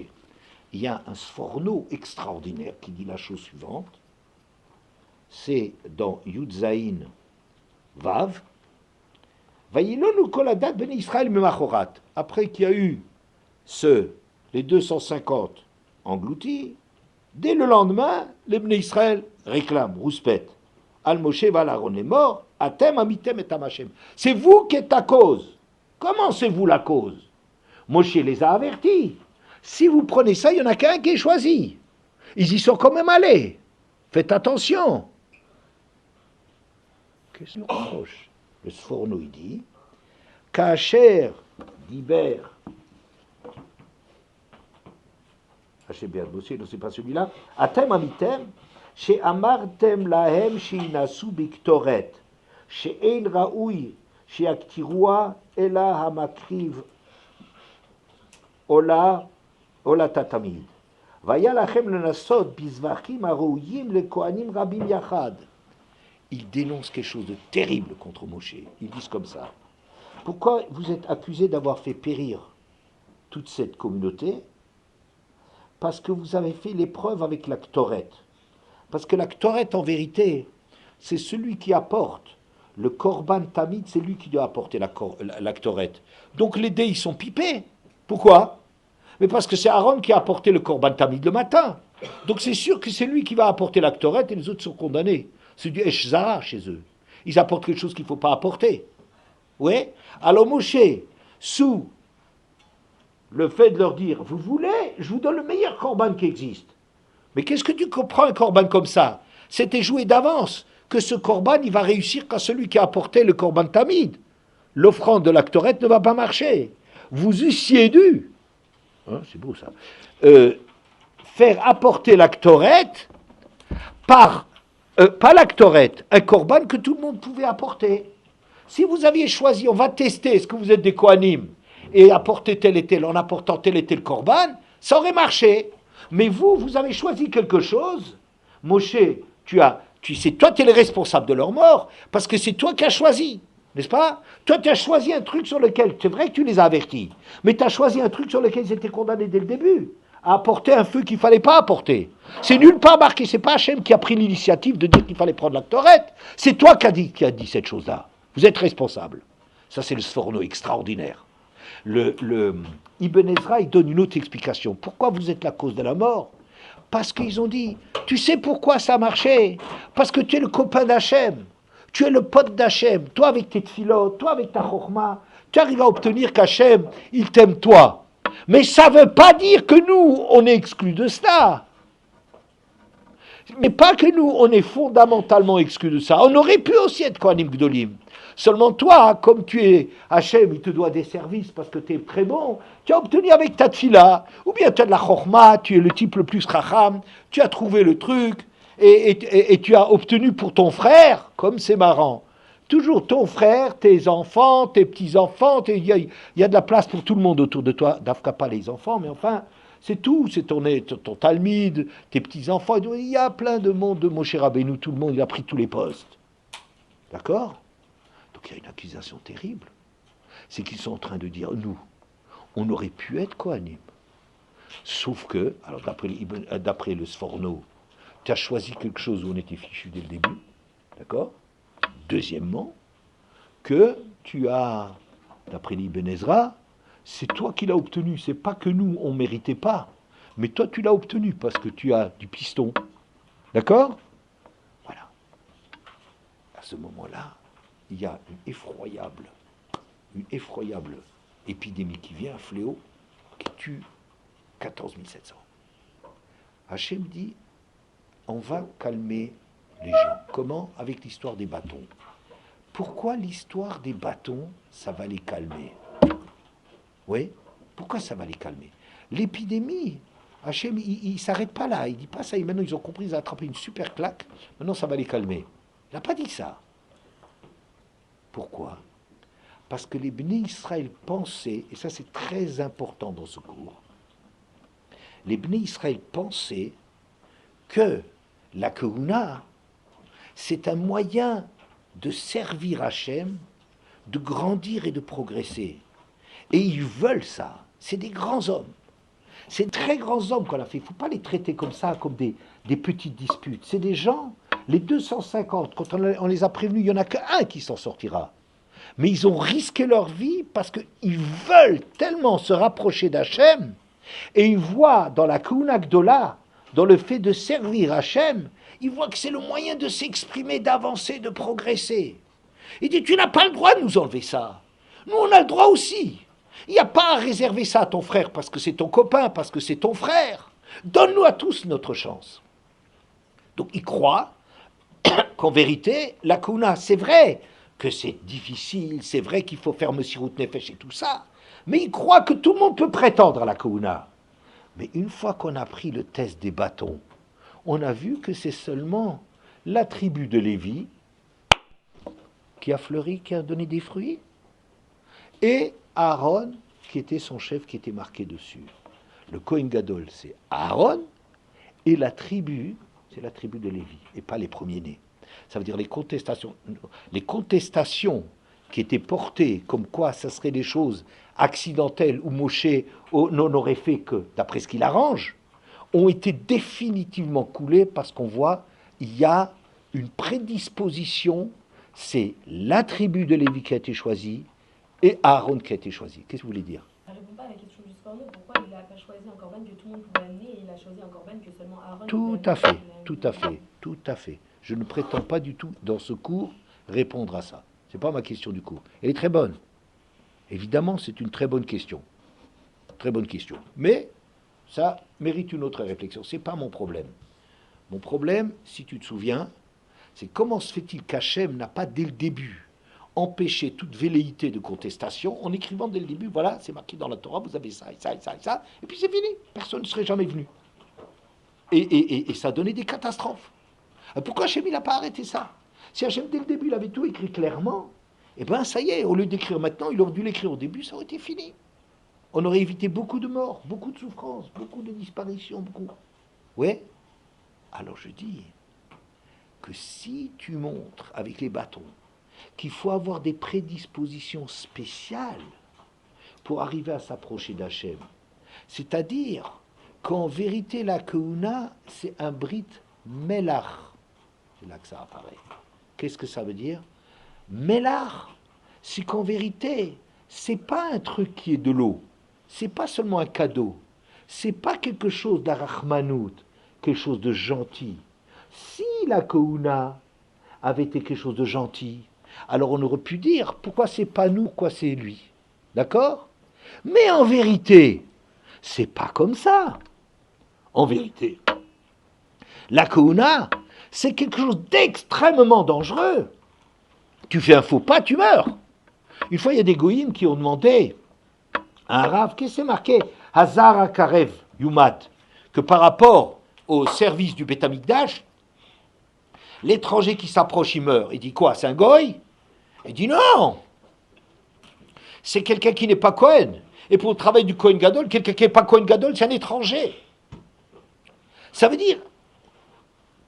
Il y a un sforno extraordinaire qui dit la chose suivante. C'est dans Yudzaïn Vav. Vayilonu koladat ben Israël memachorat. Après qu'il y a eu les 250 engloutis, dès le lendemain, les Bnei Israël réclament, rouspètent. Al-Moshe Valaron est mort, Atem amitem et Hashem. C'est vous qui êtes la cause. Comment c'est vous la cause? Moshe les a avertis. Si vous prenez ça, il n'y en a qu'un qui est choisi. Ils y sont quand même allés. Faites attention. Qu'est-ce qu'on reproche? Le Sforno, il dit, Kacher d'Iber, j'ai bien bossé, non, c'est pas celui-là, Atem amitem, chez Amartem lahem, chez Inasu biktoret, chez Ein Raoui, chez Aktirua, Ela Hamakriv, Ola Tatamid. Vaya lachem le nasod, bizvachim arouyim le kohanim rabim yachad. Ils dénoncent quelque chose de terrible contre Moshe. Ils disent comme ça. Pourquoi vous êtes accusé d'avoir fait périr toute cette communauté? Parce que vous avez fait l'épreuve avec la Ktoret. Parce que la Ktoret, en vérité, c'est celui qui apporte. Le Korban Tamid, c'est lui qui doit apporter la Ktoret. Donc les dés, ils sont pipés. Pourquoi? Mais parce que c'est Aaron qui a apporté le Korban Tamid le matin. Donc c'est sûr que c'est lui qui va apporter la Ktoret et les autres sont condamnés. C'est du Esh Zara chez eux. Ils apportent quelque chose qu'il ne faut pas apporter. Oui. Alors Moshe, sous le fait de leur dire, vous voulez, je vous donne le meilleur korban qui existe. Mais qu'est-ce que tu comprends un korban comme ça? C'était joué d'avance que ce korban, il va réussir quand celui qui a apporté le korban tamid. L'offrande de la Ktoret ne va pas marcher. Vous eussiez dû, hein, c'est beau ça, faire apporter la Ktoret par, pas la Ktoret, un korban que tout le monde pouvait apporter. Si vous aviez choisi, on va tester, est-ce que vous êtes des Kohanim, et apporter tel et tel, en apportant tel et tel korban, ça aurait marché. Mais vous avez choisi quelque chose. Moshe, c'est toi qui es le responsable de leur mort, parce que c'est toi qui as choisi, n'est-ce pas? Toi, tu as choisi un truc sur lequel, c'est vrai que tu les as avertis, mais tu as choisi un truc sur lequel ils étaient condamnés dès le début, à apporter un feu qu'il ne fallait pas apporter. C'est nulle part marqué, c'est pas Hachem qui a pris l'initiative de dire qu'il fallait prendre la Ktoret, c'est toi qui as dit cette chose-là. Vous êtes responsable. Ça, c'est le Sforno extraordinaire. Le Ibn Ezra, il donne une autre explication. Pourquoi vous êtes la cause de la mort? Parce qu'ils ont dit, tu sais pourquoi ça a marché? Parce que tu es le copain d'Hachem, tu es le pote d'Hachem, toi avec tes tfilotes, toi avec ta chorma, tu arrives à obtenir qu'Hachem, il t'aime toi. Mais ça ne veut pas dire que nous, on est exclus de cela. Mais pas que nous, on est fondamentalement exclus de ça. On aurait pu aussi être Kohanim Gdolim. Seulement toi, comme tu es Hachem, il te doit des services parce que tu es très bon, tu as obtenu avec ta tfila, ou bien tu as de la chorma, tu es le type le plus racham, tu as trouvé le truc, et tu as obtenu pour ton frère, comme c'est marrant, toujours ton frère, tes enfants, tes petits-enfants, il y a de la place pour tout le monde autour de toi, d'Afka pas les enfants, mais enfin, c'est tout, c'est ton talmide, tes petits-enfants, il y a plein de monde de Moshe Rabbeinu, tout le monde, il a pris tous les postes. D'accord? Donc il y a une accusation terrible. C'est qu'ils sont en train de dire, nous, on aurait pu être Kohanim. Sauf que, alors d'après le Sforno, tu as choisi quelque chose où on était fichu dès le début. D'accord? Deuxièmement, que tu as, d'après l'Ibn Ezra, c'est toi qui l'as obtenu. C'est pas que nous, on ne méritait pas. mais toi tu l'as obtenu parce que tu as du piston. D'accord? Voilà. À ce moment-là, il y a une effroyable épidémie qui vient, un fléau, qui tue 14 700. Hachem dit, on va calmer les gens. Comment? Avec l'histoire des bâtons. Pourquoi l'histoire des bâtons, ça va les calmer? Oui? Pourquoi ça va les calmer? L'épidémie, Hachem, il ne s'arrête pas là. Il ne dit pas ça. Et maintenant, ils ont compris, ils ont attrapé une super claque. Maintenant, ça va les calmer. Il n'a pas dit ça. Pourquoi? Parce que les Bnei Israël pensaient, et ça c'est très important dans ce cours, les Bnei Israël pensaient que la Keuna, c'est un moyen de servir Hachem, de grandir et de progresser. Et ils veulent ça. C'est des grands hommes. C'est des très grands hommes qu'on a fait. Il ne faut pas les traiter comme ça, comme des petites disputes. C'est des gens, les 250, quand on les a prévenus, il n'y en a qu'un qui s'en sortira. Mais ils ont risqué leur vie parce qu'ils veulent tellement se rapprocher d'Hachem, et ils voient dans la Keuna Gdola, dans le fait de servir Hachem, ils voient que c'est le moyen de s'exprimer, d'avancer, de progresser. Il dit, tu n'as pas le droit de nous enlever ça. Nous, on a le droit aussi. Il n'y a pas à réserver ça à ton frère parce que c'est ton copain, parce que c'est ton frère. Donne-nous à tous notre chance. Donc, ils croient qu'en vérité, la Keuna, c'est vrai que c'est difficile, c'est vrai qu'il faut faire Messirut Nefesh et tout ça, mais ils croient que tout le monde peut prétendre à la Keuna. Mais une fois qu'on a pris le test des bâtons, on a vu que c'est seulement la tribu de Lévi qui a fleuri, qui a donné des fruits, et Aaron, qui était son chef, qui était marqué dessus. Le Kohen Gadol, c'est Aaron, et la tribu, c'est la tribu de Lévi, et pas les premiers-nés. Ça veut dire les contestations qui étaient portées, comme quoi ça serait des choses accidentelles, ou Moshe n'aurait fait que, d'après ce qu'il arrange, ont été définitivement coulées parce qu'on voit, il y a une prédisposition, c'est la tribu de Lévi qui a été choisie, et Aaron qui a été choisi. Qu'est-ce que vous voulez dire? Ça ne répond pas à la question du Corban. Pourquoi il n'a pas choisi un Corban que tout le monde pouvait amener et il a choisi un Corban que seulement Aaron Tout à fait, tout à fait, tout à fait. Je ne prétends pas du tout, dans ce cours, répondre à ça. Ce n'est pas ma question du cours. Elle est très bonne. Évidemment, c'est une très bonne question. Très bonne question. Mais ça mérite une autre réflexion. Ce n'est pas mon problème. Mon problème, si tu te souviens, c'est comment se fait-il qu'Hachem n'a pas, dès le début, empêché toute velléité de contestation en écrivant dès le début, voilà, c'est marqué dans la Torah, vous avez ça, et ça, et ça, et ça, et puis c'est fini. Personne ne serait jamais venu. Et ça a donné des catastrophes. Pourquoi Hachem n'a pas arrêté ça? Si Hachem, dès le début, il avait tout écrit clairement, eh bien, ça y est, au lieu d'écrire maintenant, il aurait dû l'écrire au début, ça aurait été fini. On aurait évité beaucoup de morts, beaucoup de souffrances, beaucoup de disparitions, beaucoup. Ouais. Alors je dis que si tu montres avec les bâtons qu'il faut avoir des prédispositions spéciales pour arriver à s'approcher d'Hachem, c'est-à-dire qu'en vérité, la Keuna, c'est un Brit Melach. C'est là que ça apparaît. Qu'est-ce que ça veut dire? Melach, c'est qu'en vérité, c'est pas un truc qui est de l'eau. C'est pas seulement un cadeau. C'est pas quelque chose d'arachmanout, quelque chose de gentil. Si la Keuna avait été quelque chose de gentil, alors on aurait pu dire pourquoi c'est pas nous, pourquoi c'est lui. D'accord? Mais en vérité, c'est pas comme ça. En vérité, la Keuna, c'est quelque chose d'extrêmement dangereux. Tu fais un faux pas, tu meurs. Une fois, il y a des goïms qui ont demandé à un rave, qu'est-ce que c'est marqué Hazar HaKarev Yumad, que par rapport au service du Beth Amikdash, l'étranger qui s'approche, il meurt. Il dit quoi? C'est un goï? Il dit non. C'est quelqu'un qui n'est pas Cohen. Et pour le travail du Kohen Gadol, quelqu'un qui n'est pas Kohen Gadol, c'est un étranger. Ça veut dire,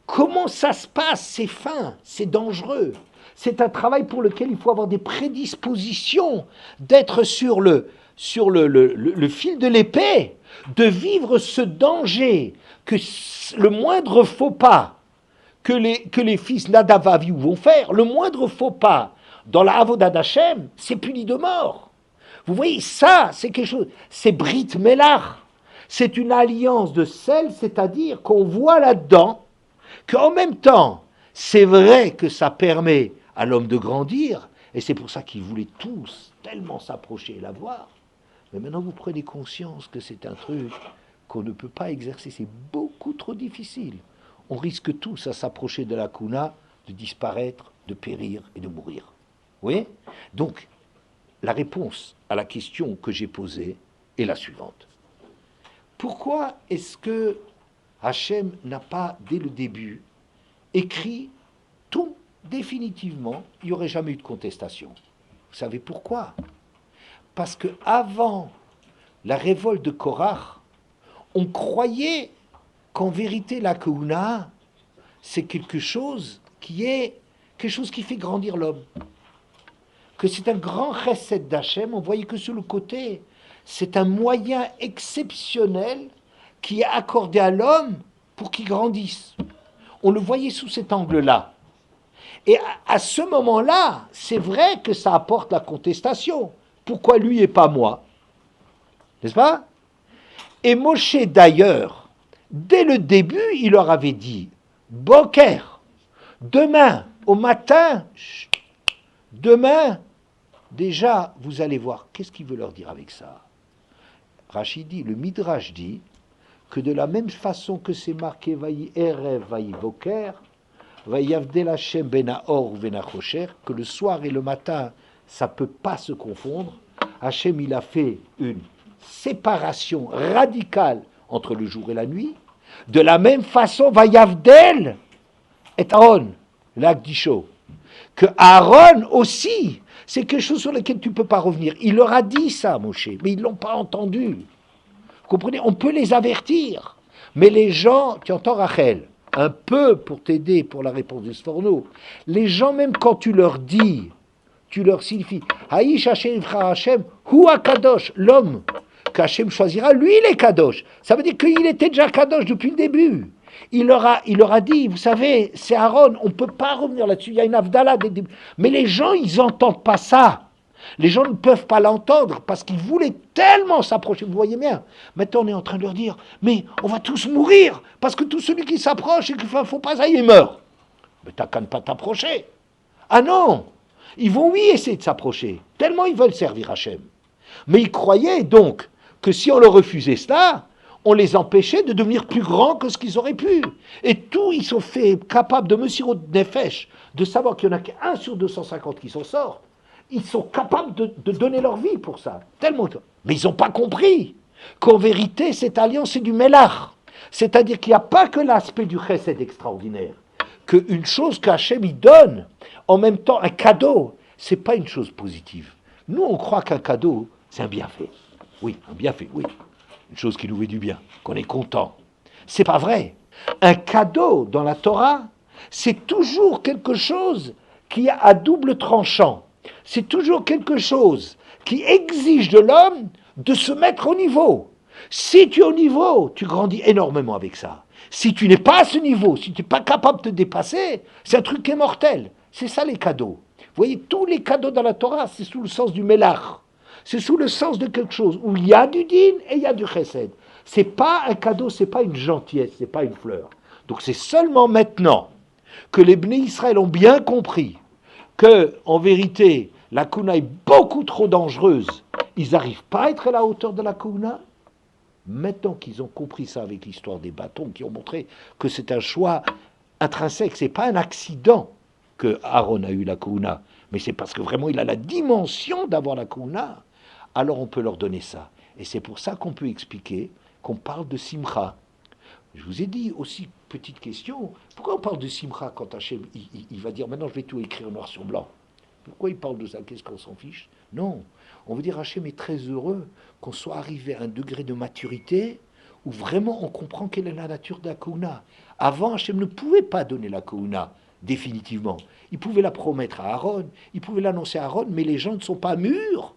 comment ça se passe? C'est fin, c'est dangereux. C'est un travail pour lequel il faut avoir des prédispositions, d'être sur le fil de l'épée, de vivre ce danger, que le moindre faux pas que les fils Nadav Avihu vont faire, le moindre faux pas dans la Avodah d'Hachem, c'est puni de mort. Vous voyez, ça, c'est quelque chose, c'est Brit Melach. C'est une alliance de sel, c'est-à-dire qu'on voit là-dedans qu'en même temps, c'est vrai que ça permet à l'homme de grandir, et c'est pour ça qu'ils voulaient tous tellement s'approcher et la voir. Mais maintenant, vous prenez conscience que c'est un truc qu'on ne peut pas exercer, c'est beaucoup trop difficile. On risque tous à s'approcher de la Kuna, de disparaître, de périr et de mourir. Vous voyez ? Donc, la réponse à la question que j'ai posée est la suivante. Pourquoi est-ce que Hachem n'a pas, dès le début, écrit tout définitivement, il n'y aurait jamais eu de contestation? Vous savez pourquoi? Parce que avant la révolte de Korach, on croyait qu'en vérité la Keuna, c'est quelque chose qui fait grandir l'homme. Que c'est un grand chesed d'Hachem, on voyait que sur le côté, c'est un moyen exceptionnel qui est accordé à l'homme pour qu'il grandisse. On le voyait sous cet angle-là. Et à ce moment-là, c'est vrai que ça apporte la contestation. Pourquoi lui et pas moi? N'est-ce pas? Et Moshe, d'ailleurs, dès le début, il leur avait dit, Boker, demain, au matin, demain, déjà, vous allez voir, qu'est-ce qu'il veut leur dire avec ça? Rachid dit, le Midrash dit, que de la même façon que c'est marqué, Vayi Erev, Vayi Boker, Vayi Avdel Hashem ben Haor ben Hachosher, que le soir et le matin, ça ne peut pas se confondre. Hachem, il a fait une séparation radicale entre le jour et la nuit. De la même façon, Vayavdel et Aaron, l'Agdisho, que Aaron aussi, c'est quelque chose sur lequel tu ne peux pas revenir. Il leur a dit ça, Moshe, mais ils ne l'ont pas entendu. Vous comprenez? On peut les avertir, mais les gens, tu entends Rachel, un peu pour t'aider pour la réponse du Sforno, les gens, même quand tu leur dis, tu leur signifies, Haïsh Hashem Ifra Hashem, Hu Kadosh, l'homme qu'Hachem choisira, lui il est Kadosh. Ça veut dire qu'il était déjà Kadosh depuis le début. Il leur a dit, vous savez, c'est Aaron, on ne peut pas revenir là-dessus, il y a une Avdallah dès le début. Mais les gens, ils n'entendent pas ça. Les gens ne peuvent pas l'entendre parce qu'ils voulaient tellement s'approcher. Vous voyez bien. Maintenant, on est en train de leur dire, mais on va tous mourir parce que tout celui qui s'approche et qu'il ne faut pas ça, il meurt. Mais t'as qu'à ne pas t'approcher. Ah non, ils vont oui essayer de s'approcher, tellement ils veulent servir Hachem. Mais ils croyaient donc que si on leur refusait cela, on les empêchait de devenir plus grands que ce qu'ils auraient pu. Et tout, ils sont faits capables de Messirot Nefesh, de savoir qu'il n'y en a qu'un sur 250 qui s'en sort. Ils sont capables de donner leur vie pour ça. Tellement. Mais ils n'ont pas compris qu'en vérité, cette alliance, c'est du Mélach. C'est-à-dire qu'il n'y a pas que l'aspect du chesed extraordinaire. Qu'une chose qu'Hachem il donne, en même temps, un cadeau, ce n'est pas une chose positive. Nous, on croit qu'un cadeau, c'est un bienfait. Oui, un bienfait, oui. Une chose qui nous fait du bien, qu'on est content. C'est pas vrai. Un cadeau dans la Torah, c'est toujours quelque chose qui est à double tranchant. C'est toujours quelque chose qui exige de l'homme de se mettre au niveau. Si tu es au niveau, tu grandis énormément avec ça. Si tu n'es pas à ce niveau, si tu n'es pas capable de te dépasser, c'est un truc qui est mortel. C'est ça les cadeaux. Vous voyez, tous les cadeaux dans la Torah, c'est sous le sens du Mélach. C'est sous le sens de quelque chose où il y a du din et il y a du chesed. C'est pas un cadeau, c'est pas une gentillesse, c'est pas une fleur. Donc c'est seulement maintenant que les Bnei Israël ont bien compris que, en vérité, la Kuna est beaucoup trop dangereuse. Ils n'arrivent pas à être à la hauteur de la Kuna. Maintenant qu'ils ont compris ça avec l'histoire des bâtons, qui ont montré que c'est un choix intrinsèque, c'est pas un accident que Aaron a eu la Kuna, mais c'est parce que vraiment il a la dimension d'avoir la Kuna. Alors on peut leur donner ça. Et c'est pour ça qu'on peut expliquer qu'on parle de Simcha. Je vous ai dit aussi, petite question, pourquoi on parle de Simcha quand Hachem il va dire maintenant je vais tout écrire noir sur blanc? Pourquoi il parle de ça? Qu'est-ce qu'on s'en fiche? Non, on veut dire Hachem est très heureux qu'on soit arrivé à un degré de maturité où vraiment on comprend quelle est la nature de la Kouna. Avant, Hachem ne pouvait pas donner la Kouna définitivement. Il pouvait la promettre à Aaron, il pouvait l'annoncer à Aaron, mais les gens ne sont pas mûrs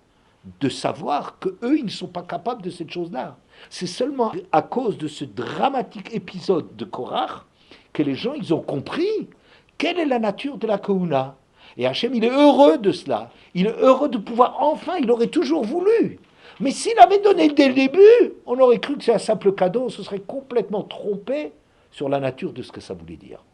de savoir qu'eux, ils ne sont pas capables de cette chose-là. C'est seulement à cause de ce dramatique épisode de Korach que les gens, ils ont compris quelle est la nature de la Kouna. Et Hachem, il est heureux de cela. Il est heureux de pouvoir enfin, il aurait toujours voulu. Mais s'il avait donné dès le début, on aurait cru que c'est un simple cadeau, on se serait complètement trompé sur la nature de ce que ça voulait dire.